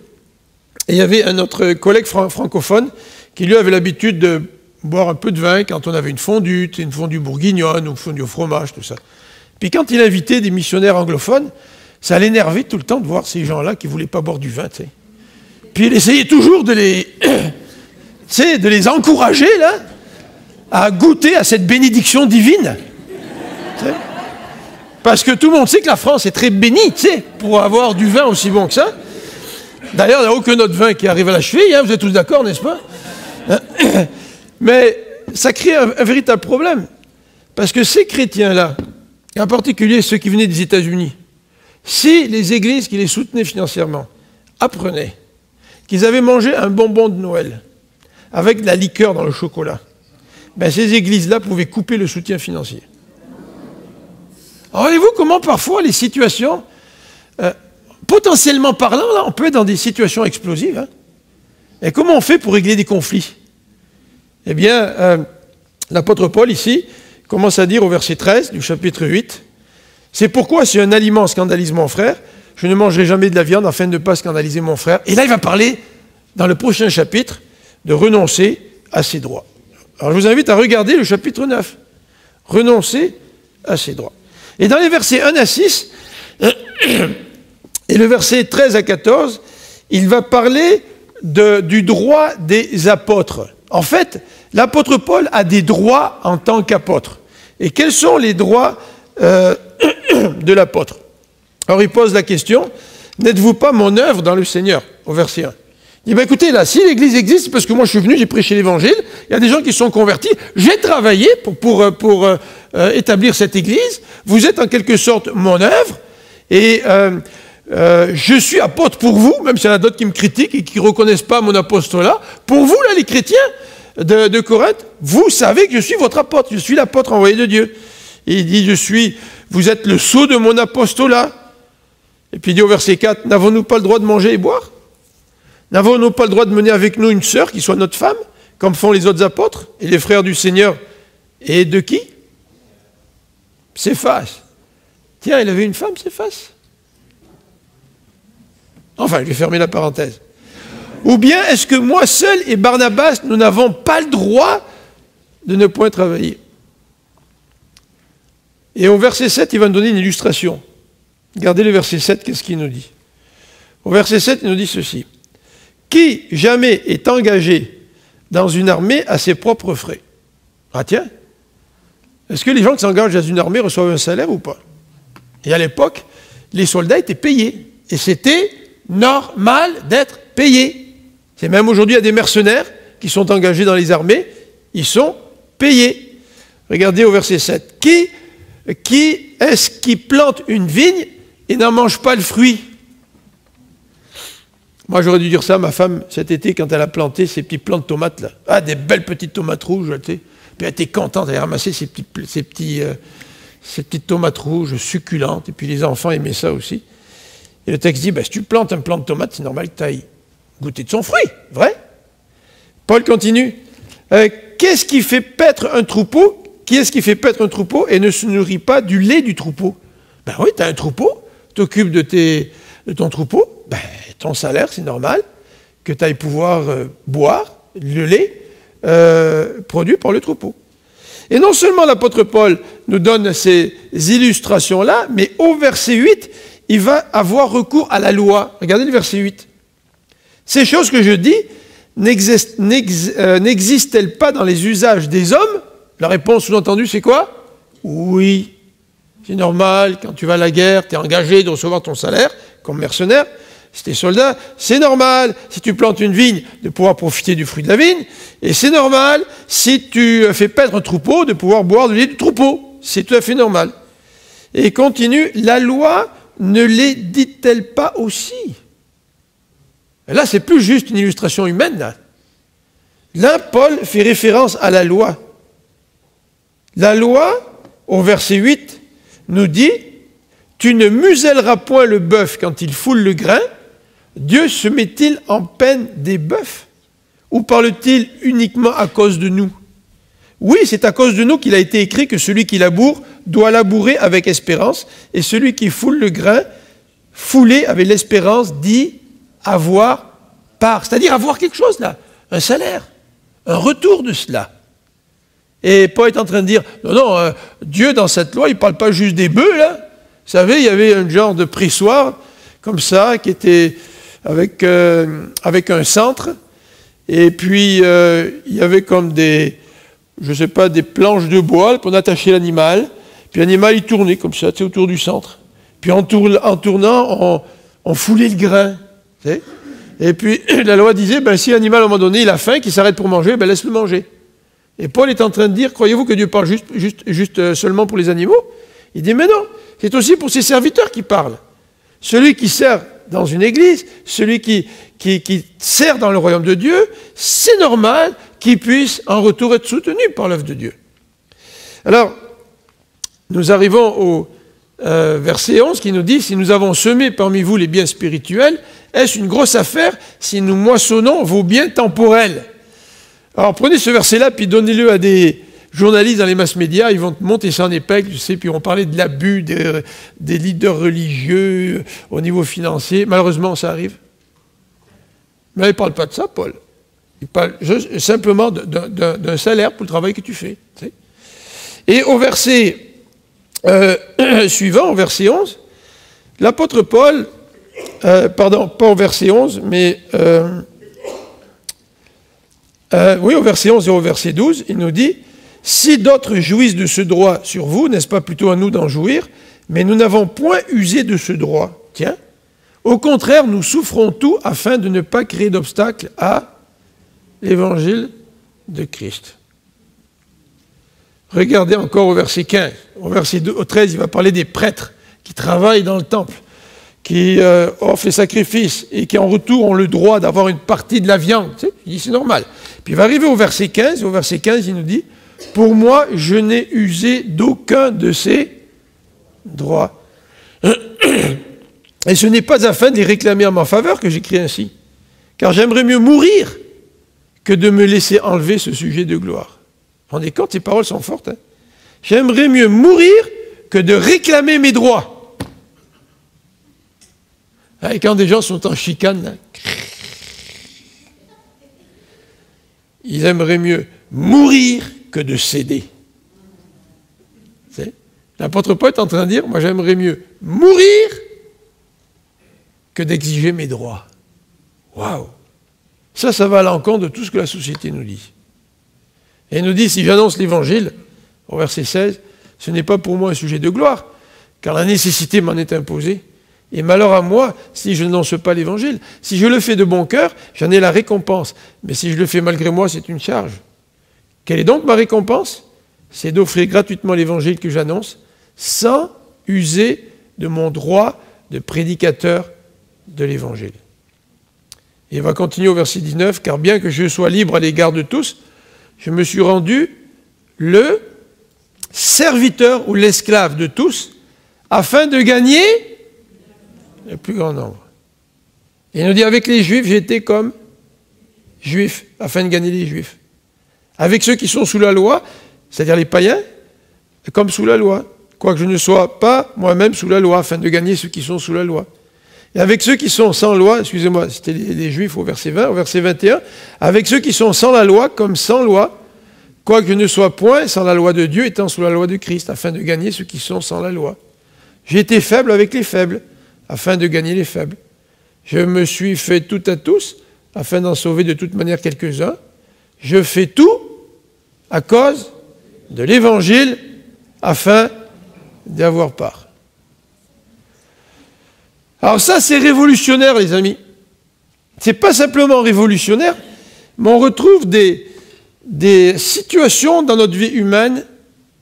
et il y avait un autre collègue francophone qui lui avait l'habitude de boire un peu de vin quand on avait une fondue bourguignonne ou une fondue au fromage, tout ça. Puis quand il invitait des missionnaires anglophones, ça l'énervait tout le temps de voir ces gens-là qui ne voulaient pas boire du vin, tu sais. Puis il essayait toujours de les encourager, là, à goûter à cette bénédiction divine. Tu sais. Parce que tout le monde sait que la France est très bénie, tu sais, pour avoir du vin aussi bon que ça. D'ailleurs, il n'y a aucun autre vin qui arrive à la cheville, vous êtes tous d'accord, n'est-ce pas? Mais ça crée un véritable problème. Parce que ces chrétiens-là, en particulier ceux qui venaient des États-Unis, si les églises qui les soutenaient financièrement apprenaient qu'ils avaient mangé un bonbon de Noël avec de la liqueur dans le chocolat, ces églises-là pouvaient couper le soutien financier. Alors, voyez-vous comment parfois les situations, potentiellement parlant, là, on peut être dans des situations explosives. Et comment on fait pour régler des conflits? Eh bien, l'apôtre Paul, ici, commence à dire au verset 13 du chapitre 8, « C'est pourquoi, si un aliment scandalise mon frère, je ne mangerai jamais de la viande afin de ne pas scandaliser mon frère. » Et là, il va parler, dans le prochain chapitre, de renoncer à ses droits. Alors, je vous invite à regarder le chapitre 9. Renoncer à ses droits. Et dans les versets 1 à 6, et le verset 13 à 14, il va parler du droit des apôtres. En fait, l'apôtre Paul a des droits en tant qu'apôtre. Et quels sont les droits de l'apôtre? Alors il pose la question, n'êtes-vous pas mon œuvre dans le Seigneur? Au verset 1. Il dit, écoutez, là, si l'Église existe, c'est parce que moi je suis venu, j'ai prêché l'Évangile, il y a des gens qui se sont convertis, j'ai travaillé pour établir cette Église, vous êtes en quelque sorte mon œuvre, et je suis apôtre pour vous, même s'il y en a d'autres qui me critiquent et qui ne reconnaissent pas mon apostolat. Pour vous, là, les chrétiens de Corinthe, vous savez que je suis votre apôtre, je suis l'apôtre envoyé de Dieu. Et il dit, vous êtes le sceau de mon apostolat. Et puis il dit au verset 4, n'avons-nous pas le droit de manger et boire? N'avons-nous pas le droit de mener avec nous une sœur qui soit notre femme, comme font les autres apôtres et les frères du Seigneur? Et de qui? Céphas. Tiens, il avait une femme, Céphas? Enfin, je vais fermer la parenthèse. Ou bien, est-ce que moi seul et Barnabas, nous n'avons pas le droit de ne point travailler? Et au verset 7, il va nous donner une illustration. Regardez le verset 7, qu'est-ce qu'il nous dit? Au verset 7, il nous dit ceci. Qui jamais est engagé dans une armée à ses propres frais? Ah tiens, est-ce que les gens qui s'engagent dans une armée reçoivent un salaire ou pas? Et à l'époque, les soldats étaient payés. Et c'était normal d'être payés. C'est même aujourd'hui, il y a des mercenaires qui sont engagés dans les armées, ils sont payés. Regardez au verset 7. Qui qui est-ce qui plante une vigne et n'en mange pas le fruit? Moi, j'aurais dû dire ça à ma femme cet été quand elle a planté ces petits plants de tomates là. Ah, des belles petites tomates rouges, tu sais. Puis elle était contente, elle a ramassé ces petites tomates rouges succulentes. Et puis les enfants aimaient ça aussi. Et le texte dit, ben, si tu plantes un plant de tomate, c'est normal que tu ailles goûter de son fruit, vrai? Paul continue. Qu'est-ce qui fait paître un troupeau? Qui est-ce qui fait paître un troupeau et ne se nourrit pas du lait du troupeau? Ben oui, tu as un troupeau, tu t'occupes de ton troupeau, ben, ton salaire, c'est normal que tu ailles pouvoir boire le lait produit par le troupeau. Et non seulement l'apôtre Paul nous donne ces illustrations-là, mais au verset 8, il va avoir recours à la loi. Regardez le verset 8. Ces choses que je dis n'existent-elles pas dans les usages des hommes? La réponse sous-entendue, c'est quoi? Oui. C'est normal, quand tu vas à la guerre, tu es engagé de recevoir ton salaire comme mercenaire. Si tu es soldat, c'est normal, si tu plantes une vigne, de pouvoir profiter du fruit de la vigne. Et c'est normal, si tu fais paître un troupeau, de pouvoir boire du lait du troupeau. C'est tout à fait normal. Et il continue, la loi ne les dit-elle pas aussi? Et là, c'est plus juste une illustration humaine. Là, Paul fait référence à la loi. La loi, au verset 8, nous dit « Tu ne muselleras point le bœuf quand il foule le grain. Dieu se met-il en peine des bœufs? Ou parle-t-il uniquement à cause de nous? Oui, c'est à cause de nous qu'il a été écrit que celui qui laboure doit labourer avec espérance, et celui qui foule le grain, fouler avec l'espérance, dit avoir part. C'est-à-dire avoir quelque chose là, un salaire, un retour de cela. » Et Paul est en train de dire, non, Dieu dans cette loi, il ne parle pas juste des bœufs, là. Vous savez, il y avait un genre de pressoir, comme ça, qui était avec un centre, et puis il y avait comme des, je ne sais pas, des planches de bois, pour attacher l'animal, puis l'animal, il tournait comme ça, tu sais, autour du centre. Puis en tournant, on foulait le grain, tu sais. Et puis la loi disait, ben, si l'animal, à un moment donné, il a faim, qu'il s'arrête pour manger, ben, laisse-le manger. Et Paul est en train de dire, croyez-vous que Dieu parle juste seulement pour les animaux? Il dit, mais non, c'est aussi pour ses serviteurs qui parle. Celui qui sert dans une église, celui qui sert dans le royaume de Dieu, c'est normal qu'il puisse en retour être soutenu par l'œuvre de Dieu. Alors, nous arrivons au verset 11 qui nous dit, si nous avons semé parmi vous les biens spirituels, est-ce une grosse affaire si nous moissonnons vos biens temporels? Alors prenez ce verset-là, puis donnez-le à des journalistes dans les masses médias, ils vont monter ça en épingle, tu sais, puis on parlait de l'abus des leaders religieux au niveau financier. Malheureusement, ça arrive. Mais il ne parle pas de ça, Paul. Il parle simplement d'un salaire pour le travail que tu fais. Tu sais. Et au verset suivant, au verset 11, l'apôtre Paul, pardon, pas au verset 11, mais... oui, au verset 11 et au verset 12, il nous dit « Si d'autres jouissent de ce droit sur vous, n'est-ce pas plutôt à nous d'en jouir? Mais nous n'avons point usé de ce droit. Tiens, au contraire, nous souffrons tout afin de ne pas créer d'obstacle à l'évangile de Christ. » Regardez encore au verset 15. Au verset 13, il va parler des prêtres qui travaillent dans le temple, qui offrent les sacrifices et qui en retour ont le droit d'avoir une partie de la viande. Tu sais, il dit c'est normal. Puis il va arriver au verset 15, et au verset 15, il nous dit « Pour moi, je n'ai usé d'aucun de ces droits. Et ce n'est pas afin de les réclamer en ma faveur que j'écris ainsi, car j'aimerais mieux mourir que de me laisser enlever ce sujet de gloire. » Vous vous rendez compte, ces paroles sont fortes. Hein? J'aimerais mieux mourir que de réclamer mes droits. Et quand des gens sont en chicane, là, ils aimeraient mieux mourir que de céder. L'apôtre Paul est en train de dire, moi j'aimerais mieux mourir que d'exiger mes droits. Waouh! Ça va à l'encontre de tout ce que la société nous dit. Et il nous dit, si j'annonce l'évangile, au verset 16, ce n'est pas pour moi un sujet de gloire, car la nécessité m'en est imposée. Et malheur à moi si je n'annonce pas l'évangile. Si je le fais de bon cœur, j'en ai la récompense. Mais si je le fais malgré moi, c'est une charge. Quelle est donc ma récompense? C'est d'offrir gratuitement l'évangile que j'annonce, sans user de mon droit de prédicateur de l'Évangile. Et il va continuer au verset 19, « Car bien que je sois libre à l'égard de tous, je me suis rendu le serviteur ou l'esclave de tous, afin de gagner le plus grand nombre. » Et il nous dit, avec les Juifs, j'étais comme Juif, afin de gagner les Juifs. Avec ceux qui sont sous la loi, c'est-à-dire les païens, comme sous la loi, quoique je ne sois pas moi-même sous la loi, afin de gagner ceux qui sont sous la loi. Et avec ceux qui sont sans loi, excusez-moi, c'était les Juifs au verset 20, au verset 21, avec ceux qui sont sans la loi, comme sans loi, quoique je ne sois point sans la loi de Dieu, étant sous la loi de Christ, afin de gagner ceux qui sont sans la loi. J'ai été faible avec les faibles, afin de gagner les faibles. Je me suis fait tout à tous, afin d'en sauver de toute manière quelques-uns. Je fais tout à cause de l'Évangile, afin d'y avoir part. Alors ça, c'est révolutionnaire, les amis. C'est pas simplement révolutionnaire, mais on retrouve des situations dans notre vie humaine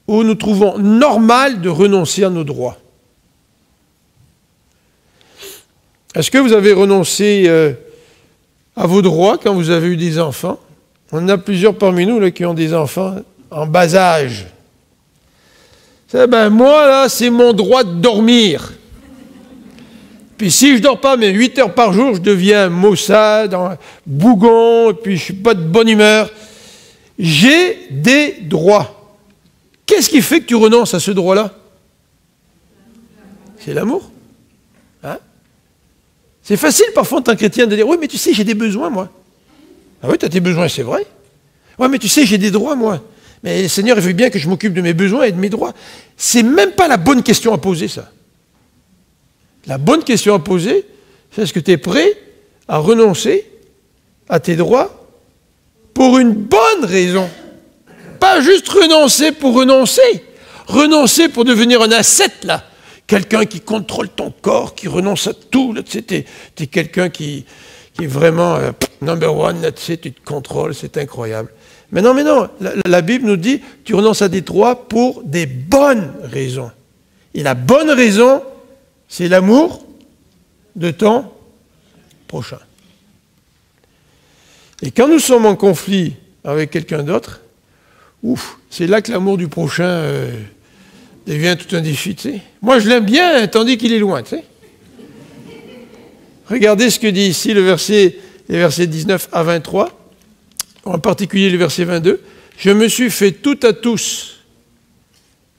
où nous trouvons normal de renoncer à nos droits. Est-ce que vous avez renoncé à vos droits quand vous avez eu des enfants? On en a plusieurs parmi nous là, qui ont des enfants en bas âge. Moi, là, c'est mon droit de dormir. Puis si je ne dors pas mes 8 heures par jour, je deviens maussade, bougon, et puis je ne suis pas de bonne humeur. J'ai des droits. Qu'est-ce qui fait que tu renonces à ce droit-là? C'est l'amour. Hein? C'est facile parfois en tant que chrétien de dire « Oui, mais tu sais, j'ai des besoins, moi. » Ah oui, tu as tes besoins, c'est vrai. « Oui, mais tu sais, j'ai des droits, moi. Mais le Seigneur, il veut bien que je m'occupe de mes besoins et de mes droits. » C'est même pas la bonne question à poser, ça. La bonne question à poser, c'est est-ce que tu es prêt à renoncer à tes droits pour une bonne raison? Pas juste renoncer pour renoncer. Renoncer pour devenir un ascète, là. Quelqu'un qui contrôle ton corps, qui renonce à tout. Tu sais, t'es quelqu'un qui est vraiment number one, là, tu sais, tu te contrôles, c'est incroyable. Mais non, la Bible nous dit, tu renonces à des droits pour des bonnes raisons. Et la bonne raison, c'est l'amour de ton prochain. Et quand nous sommes en conflit avec quelqu'un d'autre, c'est là que l'amour du prochain devient tout un défi, tu sais. Moi, je l'aime bien, tandis qu'il est loin, tu sais. Regardez ce que dit ici les versets 19 à 23, en particulier le verset 22. « Je me suis fait tout à tous,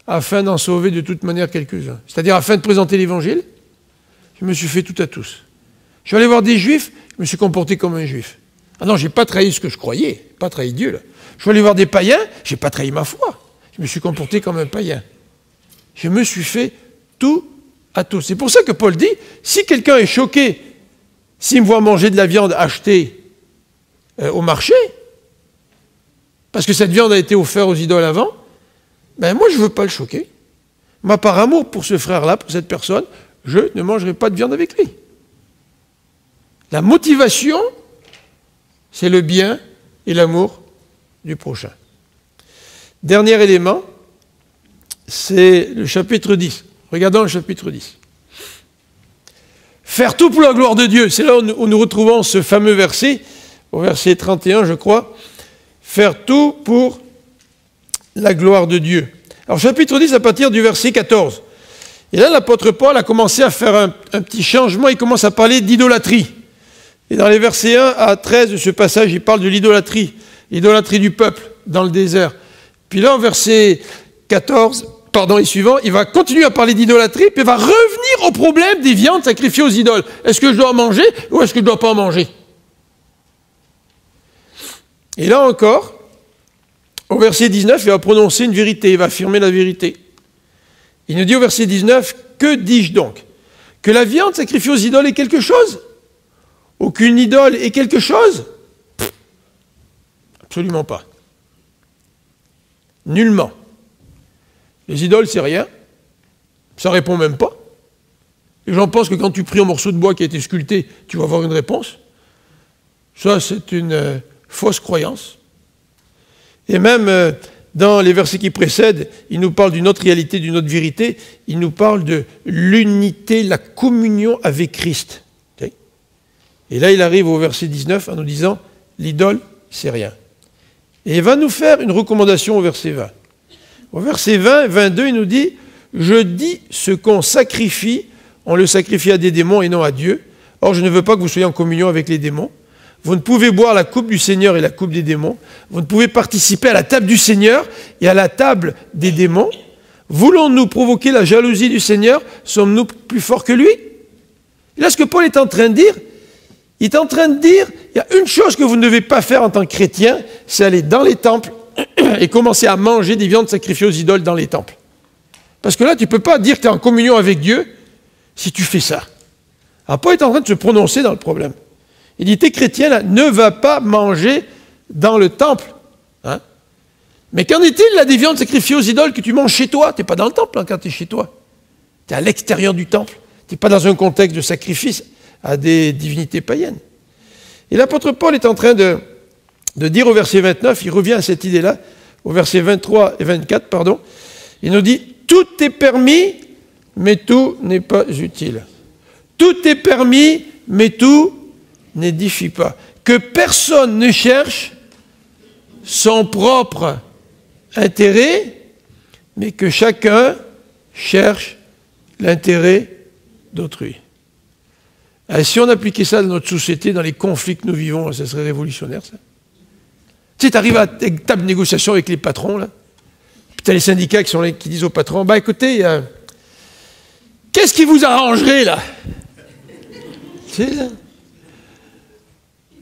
afin d'en sauver de toute manière quelques-uns. » C'est-à-dire afin de présenter l'Évangile, je me suis fait tout à tous. Je suis allé voir des Juifs, je me suis comporté comme un Juif. Ah non, je n'ai pas trahi ce que je croyais, pas trahi Dieu, là. Je suis allé voir des païens, je n'ai pas trahi ma foi. Je me suis comporté comme un païen. Je me suis fait tout à tous. C'est pour ça que Paul dit, si quelqu'un est choqué, s'il me voit manger de la viande achetée au marché, parce que cette viande a été offerte aux idoles avant, moi je ne veux pas le choquer. Moi, par amour pour ce frère-là, pour cette personne, je ne mangerai pas de viande avec lui. La motivation, c'est le bien et l'amour du prochain. Dernier élément, c'est le chapitre 10. Regardons le chapitre 10. Faire tout pour la gloire de Dieu. C'est là où nous retrouvons ce fameux verset, au verset 31, je crois. Faire tout pour la gloire de Dieu. Alors, chapitre 10, à partir du verset 14. Et là, l'apôtre Paul a commencé à faire un petit changement. Il commence à parler d'idolâtrie. Et dans les versets 1 à 13 de ce passage, il parle de l'idolâtrie du peuple dans le désert. Puis là, au verset 14, et suivant, il va continuer à parler d'idolâtrie, puis il va revenir au problème des viandes sacrifiées aux idoles. Est-ce que je dois en manger ou est-ce que je ne dois pas en manger? Et là encore, au verset 19, il va prononcer une vérité, il va affirmer la vérité. Il nous dit au verset 19, « Que dis-je donc? Que la viande sacrifiée aux idoles est quelque chose? Aucune idole est quelque chose? Absolument pas. Nullement. Les idoles, c'est rien. Ça ne répond même pas. Les gens pensent que quand tu pries un morceau de bois qui a été sculpté, tu vas avoir une réponse. Ça, c'est une fausse croyance. Et même dans les versets qui précèdent, il nous parle d'une autre réalité, d'une autre vérité. Il nous parle de l'unité, la communion avec Christ. Okay? Et là, il arrive au verset 19 en nous disant, l'idole, c'est rien. Et il va nous faire une recommandation au verset 20. Au verset 20, 22, il nous dit, je dis ce qu'on sacrifie, on le sacrifie à des démons et non à Dieu. Or, je ne veux pas que vous soyez en communion avec les démons. Vous ne pouvez boire la coupe du Seigneur et la coupe des démons. Vous ne pouvez participer à la table du Seigneur et à la table des démons. Voulons-nous provoquer la jalousie du Seigneur? Sommes-nous plus forts que lui? Et là, ce que Paul est en train de dire, il est en train de dire, il y a une chose que vous ne devez pas faire en tant que chrétien, c'est aller dans les temples et commencer à manger des viandes sacrifiées aux idoles dans les temples. Parce que là, tu ne peux pas dire que tu es en communion avec Dieu si tu fais ça. Alors, Paul est en train de se prononcer dans le problème. Il dit, t'es chrétien, là, ne va pas manger dans le temple. Hein? Mais qu'en est-il là des viandes sacrifiées aux idoles que tu manges chez toi? Tu n'es pas dans le temple hein, quand tu es chez toi. Tu es à l'extérieur du temple. Tu n'es pas dans un contexte de sacrifice à des divinités païennes. Et l'apôtre Paul est en train de dire au verset 29, il revient à cette idée-là, au verset 23 et 24, pardon, il nous dit, tout est permis, mais tout n'est pas utile. Tout est permis, mais tout n'édifie pas. Que personne ne cherche son propre intérêt, mais que chacun cherche l'intérêt d'autrui. Si on appliquait ça dans notre société, dans les conflits que nous vivons, ça serait révolutionnaire, ça. Tu sais, tu arrives à une table de négociation avec les patrons, là, puis tu as les syndicats qui sont là, qui disent aux patrons, bah écoutez, qu'est-ce qui vous arrangerait, là? Tu sais, là.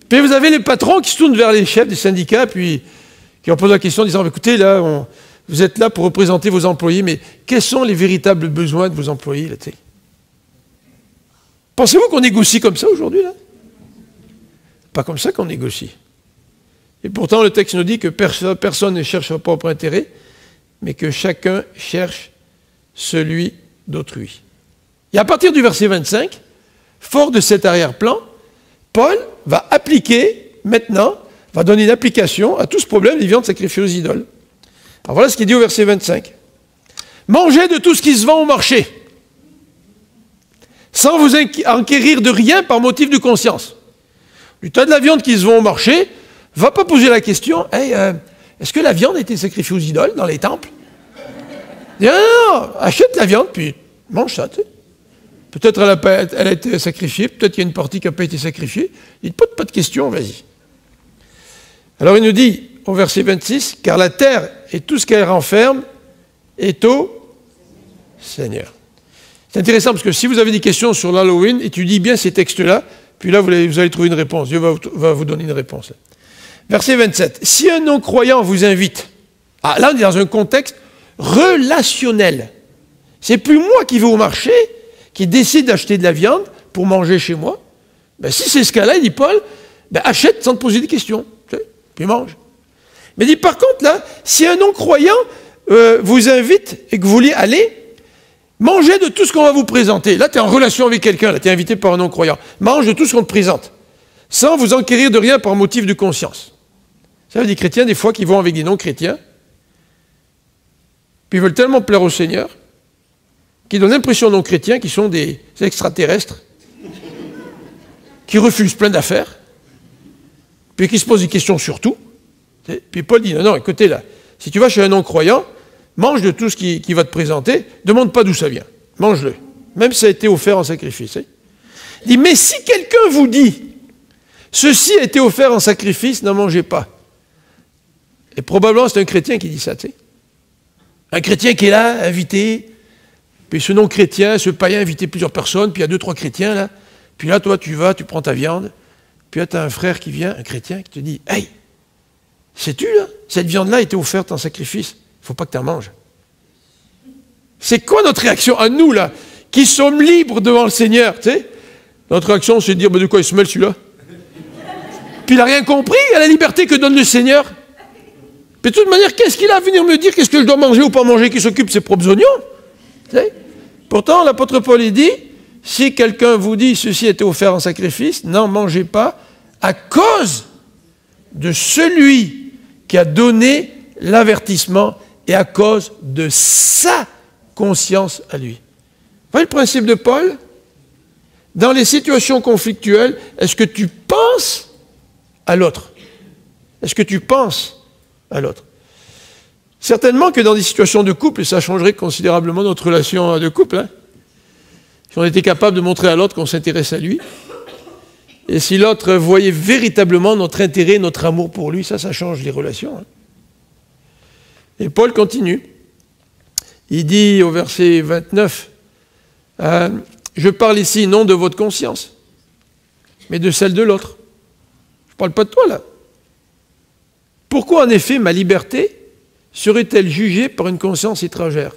Puis vous avez les patrons qui se tournent vers les chefs des syndicats, puis qui ont posé la question en disant, écoutez, là, vous êtes là pour représenter vos employés, mais quels sont les véritables besoins de vos employés, là, tu sais? Pensez-vous qu'on négocie comme ça aujourd'hui, là? Pas comme ça qu'on négocie. Et pourtant, le texte nous dit que personne ne cherche son propre intérêt, mais que chacun cherche celui d'autrui. Et à partir du verset 25, fort de cet arrière-plan, Paul va appliquer, maintenant, va donner une application à tout ce problème des viandes sacrifiées aux idoles. Alors voilà ce qu'il dit au verset 25. Mangez de tout ce qui se vend au marché, sans vous enquérir de rien par motif de conscience. Du tas de la viande qui se vend au marché, va pas poser la question, hey, est-ce que la viande a été sacrifiée aux idoles dans les temples? Non, achète la viande, puis mange ça, tu sais. Peut-être elle a été sacrifiée, peut-être qu'il y a une partie qui n'a pas été sacrifiée. Il n'y a pas de question, vas-y. Alors il nous dit, au verset 26, « Car la terre et tout ce qu'elle renferme est au Seigneur. » C'est intéressant parce que si vous avez des questions sur l'Halloween, étudiez bien ces textes-là, puis là vous allez trouver une réponse. Dieu va vous donner une réponse. Verset 27. « Si un non-croyant vous invite... » Ah, là on est dans un contexte relationnel. C'est plus moi qui vais au marché, qui décide d'acheter de la viande pour manger chez moi. Ben, si c'est ce cas-là, il dit Paul, ben, achète sans te poser des questions, tu sais, puis mange. Mais il dit par contre, là, si un non-croyant vous invite et que vous voulez aller, mangez de tout ce qu'on va vous présenter. Là, tu es en relation avec quelqu'un, là, tu es invité par un non-croyant. Mange de tout ce qu'on te présente, sans vous enquérir de rien par motif de conscience. Ça veut dire des chrétiens, des fois, qui vont avec des non-chrétiens, puis ils veulent tellement plaire au Seigneur, qui donnent l'impression aux non-chrétiens qui sont des extraterrestres, qui refusent plein d'affaires, puis qui se posent des questions sur tout. Puis Paul dit, non, écoutez là, si tu vas chez un non-croyant, mange de tout ce qui va te présenter, demande pas d'où ça vient, mange-le, même si ça a été offert en sacrifice. Il dit, mais si quelqu'un vous dit, ceci a été offert en sacrifice, n'en mangez pas. Et probablement c'est un chrétien qui dit ça, tu sais. Un chrétien qui est là, invité, puis ce non-chrétien, ce païen a invité plusieurs personnes, puis il y a 2-3 chrétiens là, puis là toi tu vas, tu prends ta viande, puis là tu as un frère qui vient, un chrétien, qui te dit, hey, sais-tu là, cette viande-là a été offerte en sacrifice, il ne faut pas que tu en manges. C'est quoi notre réaction à nous là, qui sommes libres devant le Seigneur, tu sais? Notre réaction c'est de dire, de quoi il se mêle celui-là? Puis il n'a rien compris à la liberté que donne le Seigneur. Puis de toute manière, qu'est-ce qu'il a à venir me dire, qu'est-ce que je dois manger ou pas manger, qui s'occupe de ses propres oignons? Pourtant, l'apôtre Paul dit, si quelqu'un vous dit ceci a été offert en sacrifice, n'en mangez pas à cause de celui qui a donné l'avertissement et à cause de sa conscience à lui. Vous voyez le principe de Paul? Dans les situations conflictuelles, est-ce que tu penses à l'autre? Est-ce que tu penses à l'autre? Certainement que dans des situations de couple, ça changerait considérablement notre relation de couple, hein? Si on était capable de montrer à l'autre qu'on s'intéresse à lui, et si l'autre voyait véritablement notre intérêt, notre amour pour lui, ça change les relations. Hein? Et Paul continue. Il dit au verset 29, je parle ici non de votre conscience, mais de celle de l'autre. Je ne parle pas de toi, là. Pourquoi, en effet, ma liberté serait-elle jugée par une conscience étrangère?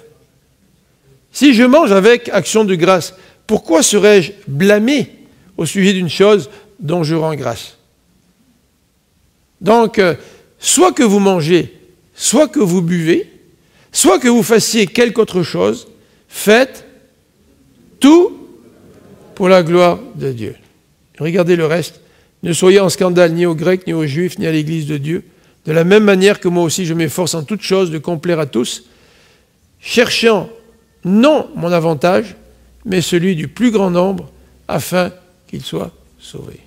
Si je mange avec action de grâce, pourquoi serais-je blâmé au sujet d'une chose dont je rends grâce? Donc, soit que vous mangez, soit que vous buvez, soit que vous fassiez quelque autre chose, faites tout pour la gloire de Dieu. Regardez le reste. Ne soyez en scandale ni aux Grecs, ni aux Juifs, ni à l'Église de Dieu. De la même manière que moi aussi je m'efforce en toutes choses de complaire à tous, cherchant non mon avantage, mais celui du plus grand nombre, afin qu'ils soient sauvés.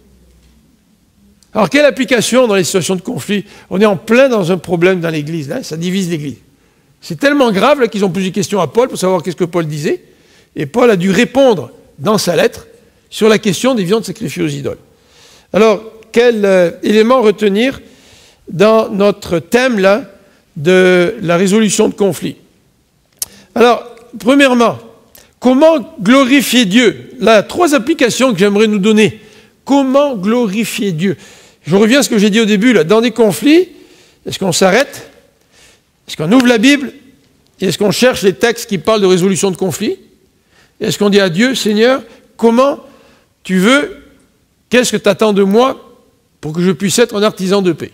Alors, quelle application dans les situations de conflit? On est en plein dans un problème dans l'Église, là, ça divise l'Église. C'est tellement grave là, qu'ils ont posé question à Paul pour savoir qu'est-ce que Paul disait, et Paul a dû répondre dans sa lettre sur la question des viandes sacrifiées aux idoles. Alors, quel élément retenir dans notre thème là, de la résolution de conflits? Alors, premièrement, comment glorifier Dieu? Là, 3 applications que j'aimerais nous donner. Comment glorifier Dieu? Je reviens à ce que j'ai dit au début, là. Dans des conflits, est-ce qu'on s'arrête? Est-ce qu'on ouvre la Bible? Et est-ce qu'on cherche les textes qui parlent de résolution de conflits? Et est-ce qu'on dit à Dieu, Seigneur, comment tu veux, qu'est-ce que tu attends de moi pour que je puisse être un artisan de paix?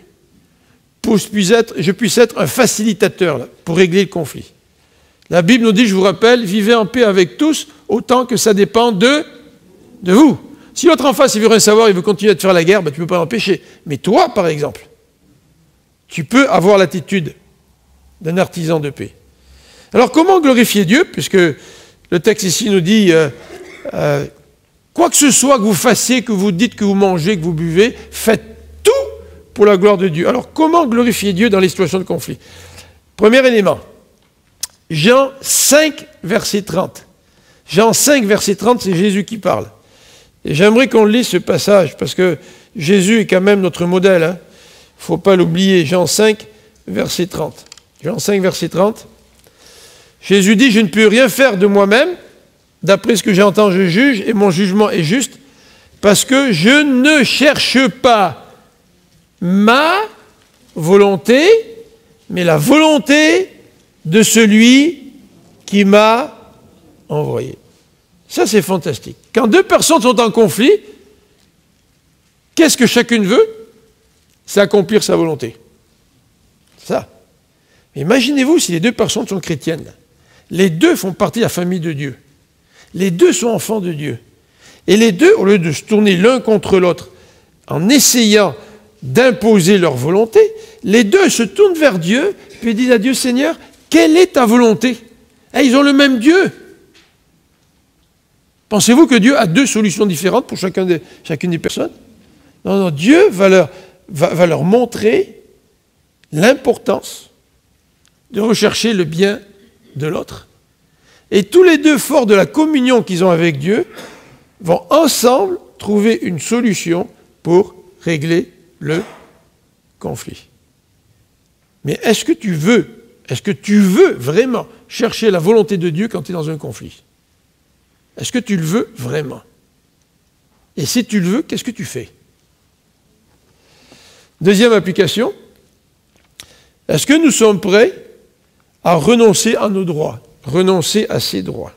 Pour que je puisse être un facilitateur là, pour régler le conflit. La Bible nous dit, je vous rappelle, vivez en paix avec tous, autant que ça dépend de vous. Si l'autre en face, il veut rien savoir, il veut continuer à te faire la guerre, ben, tu ne peux pas l'empêcher. Mais toi, par exemple, tu peux avoir l'attitude d'un artisan de paix. Alors, comment glorifier Dieu? Puisque le texte ici nous dit, quoi que ce soit que vous fassiez, que vous dites, que vous mangez, que vous buvez, faites tout pour la gloire de Dieu. Alors, comment glorifier Dieu dans les situations de conflit? Premier élément, Jean 5, verset 30. Jean 5, verset 30, c'est Jésus qui parle. Et j'aimerais qu'on lise ce passage, parce que Jésus est quand même notre modèle. Il ne faut pas l'oublier. Jean 5, verset 30. Jean 5, verset 30. Jésus dit, je ne peux rien faire de moi-même. D'après ce que j'entends, je juge, et mon jugement est juste, parce que je ne cherche pas ma volonté, mais la volonté de celui qui m'a envoyé. Ça, c'est fantastique. Quand 2 personnes sont en conflit, qu'est-ce que chacune veut? C'est accomplir sa volonté. Ça. Imaginez-vous si les 2 personnes sont chrétiennes. Les 2 font partie de la famille de Dieu. Les 2 sont enfants de Dieu. Et les 2, au lieu de se tourner l'un contre l'autre, en essayant d'imposer leur volonté, les 2 se tournent vers Dieu, puis disent à Dieu, Seigneur, quelle est ta volonté? Et ils ont le même Dieu. Pensez-vous que Dieu a 2 solutions différentes pour chacune des personnes? Non, Dieu va leur montrer l'importance de rechercher le bien de l'autre. Et tous les 2, forts de la communion qu'ils ont avec Dieu, vont ensemble trouver une solution pour régler le conflit. Mais est-ce que tu veux vraiment chercher la volonté de Dieu quand tu es dans un conflit? Est-ce que tu le veux vraiment? Et si tu le veux, qu'est-ce que tu fais? Deuxième application, est-ce que nous sommes prêts à renoncer à nos droits, renoncer à ses droits?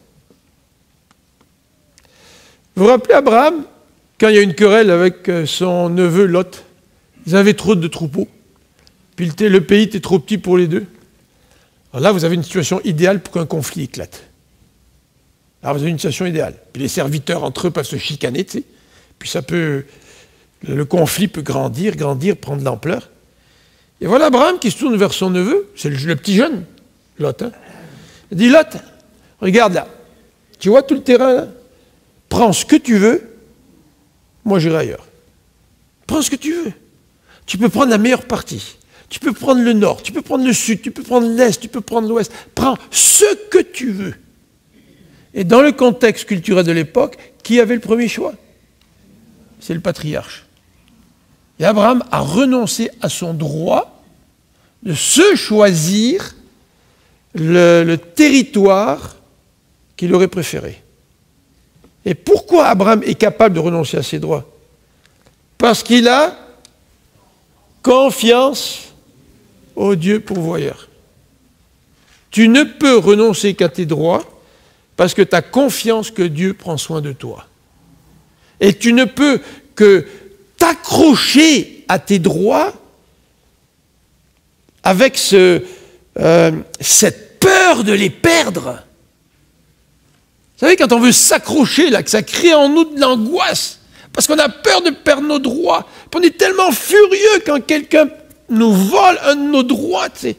Vous vous rappelez Abraham, quand il y a une querelle avec son neveu Lot, ils avaient trop de troupeaux, puis le pays était trop petit pour les 2. Alors là, vous avez une situation idéale pour qu'un conflit éclate. Alors vous avez une situation idéale. Puis les serviteurs entre eux peuvent se chicaner, tu sais. Puis le conflit peut grandir, prendre de l'ampleur. Et voilà Abraham qui se tourne vers son neveu, c'est le petit jeune, Lot. Hein. Il dit, Lot, regarde là, tu vois tout le terrain là? Prends ce que tu veux, moi j'irai ailleurs. Prends ce que tu veux. Tu peux prendre la meilleure partie. Tu peux prendre le nord, tu peux prendre le sud, tu peux prendre l'est, tu peux prendre l'ouest. Prends ce que tu veux. Et dans le contexte culturel de l'époque, qui avait le premier choix? C'est le patriarche. Et Abraham a renoncé à son droit de se choisir le territoire qu'il aurait préféré. Et pourquoi Abraham est capable de renoncer à ses droits? Parce qu'il a confiance au Dieu pourvoyeur. Tu ne peux renoncer qu'à tes droits parce que tu as confiance que Dieu prend soin de toi. Et tu ne peux que t'accrocher à tes droits avec cette peur de les perdre. Vous savez, quand on veut s'accrocher, là, que ça crée en nous de l'angoisse, parce qu'on a peur de perdre nos droits, puis on est tellement furieux quand quelqu'un nous vole un de nos droits, tu sais.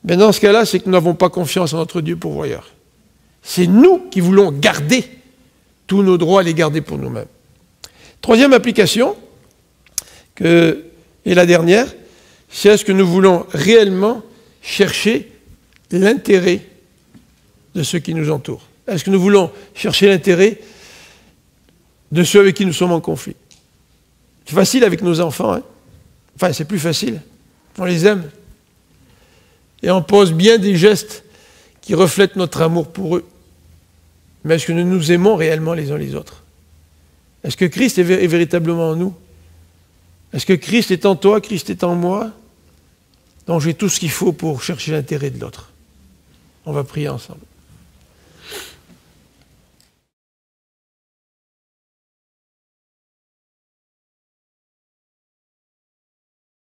Mais dans ce cas-là, c'est que nous n'avons pas confiance en notre Dieu pourvoyeur. C'est nous qui voulons garder tous nos droits, les garder pour nous-mêmes. Troisième application, et la dernière, c'est est-ce que nous voulons réellement chercher l'intérêt de ceux qui nous entourent? Est-ce que nous voulons chercher l'intérêt de ceux avec qui nous sommes en conflit? C'est facile avec nos enfants, hein? Enfin, c'est plus facile. On les aime. Et on pose bien des gestes qui reflètent notre amour pour eux. Mais est-ce que nous nous aimons réellement les uns les autres? Est-ce que Christ est véritablement en nous? Est-ce que Christ est en toi, Christ est en moi? Donc j'ai tout ce qu'il faut pour chercher l'intérêt de l'autre. On va prier ensemble.